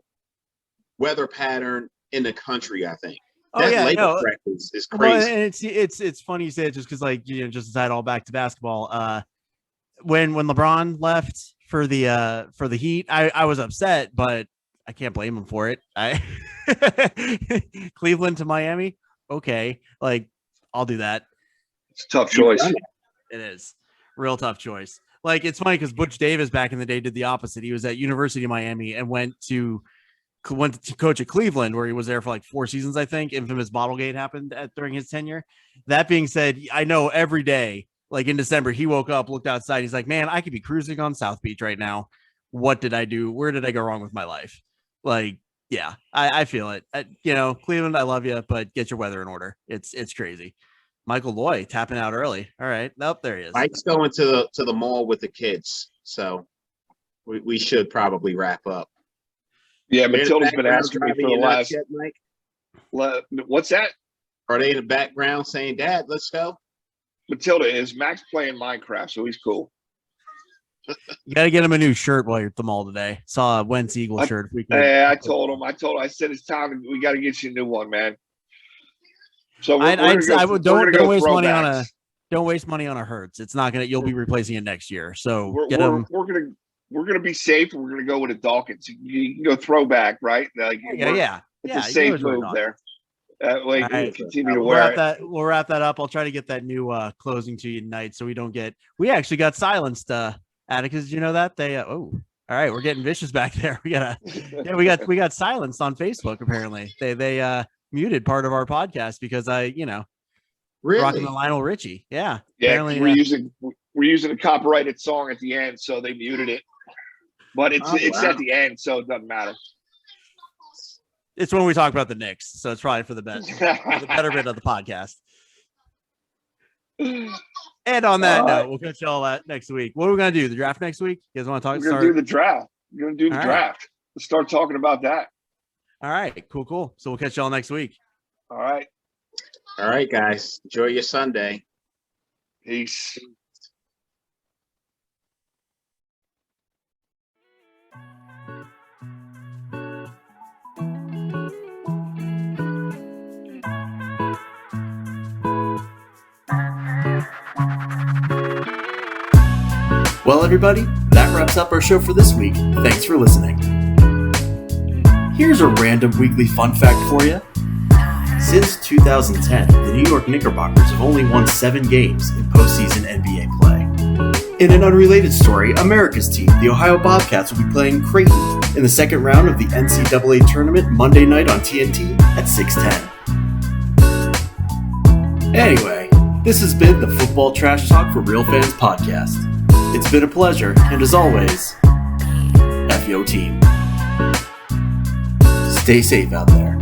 weather pattern in the country. I think. Labor practice is crazy. Well, and it's funny you say it just because just to tie it all back to basketball. When LeBron left for the Heat, I was upset, but I can't blame him for it. Cleveland to Miami, okay, I'll do that. It's a tough choice. It is real tough choice. It's funny because Butch Davis back in the day did the opposite. He was at University of Miami and went to coach at Cleveland, where he was there for 4 seasons, I think. Infamous Bottlegate happened during his tenure. That being said, I know every day, in December, he woke up, looked outside. He's like, man, I could be cruising on South Beach right now. What did I do? Where did I go wrong with my life? Yeah, I feel it. Cleveland, I love you, but get your weather in order. It's crazy. Michael Loy tapping out early. All right. Nope, there he is. Mike's going to the mall with the kids. So we should probably wrap up. Yeah, Matilda's been asking me for the last. Yet, Mike? What's that? Are they in the background saying, Dad, let's go? Matilda, is Max playing Minecraft, so he's cool. You got to get him a new shirt while you're at the mall today. Saw a Wentz Eagle shirt. I told him. I said it's time. We got to get you a new one, man. So don't waste money on a don't waste money on a Hertz. It's not gonna. You'll be replacing it next year. So we're gonna be safe. We're gonna go with a Dawkins. You can go throwback, right? Yeah. It's a safe move there. Right. Continue to wear it. We'll wrap that up. I'll try to get that new closing to you tonight, so we don't get. We actually got silenced, Atticus. Did you know that they? All right, we're getting vicious back there. We got silenced on Facebook. Apparently, they muted part of our podcast because really? rocking the Lionel Richie. Yeah. Apparently, we're using a copyrighted song at the end, so they muted it. But it's at the end, so it doesn't matter. It's when we talk about the Knicks, so it's probably for the betterment of the podcast. And on that note, we'll catch y'all next week. What are we gonna do? The draft next week? You guys want to talk? We're gonna do the draft. We're gonna do the draft. Let's start talking about that. All right, cool. So we'll catch y'all next week. All right. All right, guys. Enjoy your Sunday. Peace. Well, everybody, that wraps up our show for this week. Thanks for listening. Here's a random weekly fun fact for you. Since 2010, the New York Knickerbockers have only won 7 games in postseason NBA play. In an unrelated story, America's team, the Ohio Bobcats, will be playing Creighton in the second round of the NCAA tournament Monday night on TNT at 6:10. Anyway, this has been the Football Trash Talk for Real Fans podcast. It's been a pleasure, and as always, F yo team. Stay safe out there.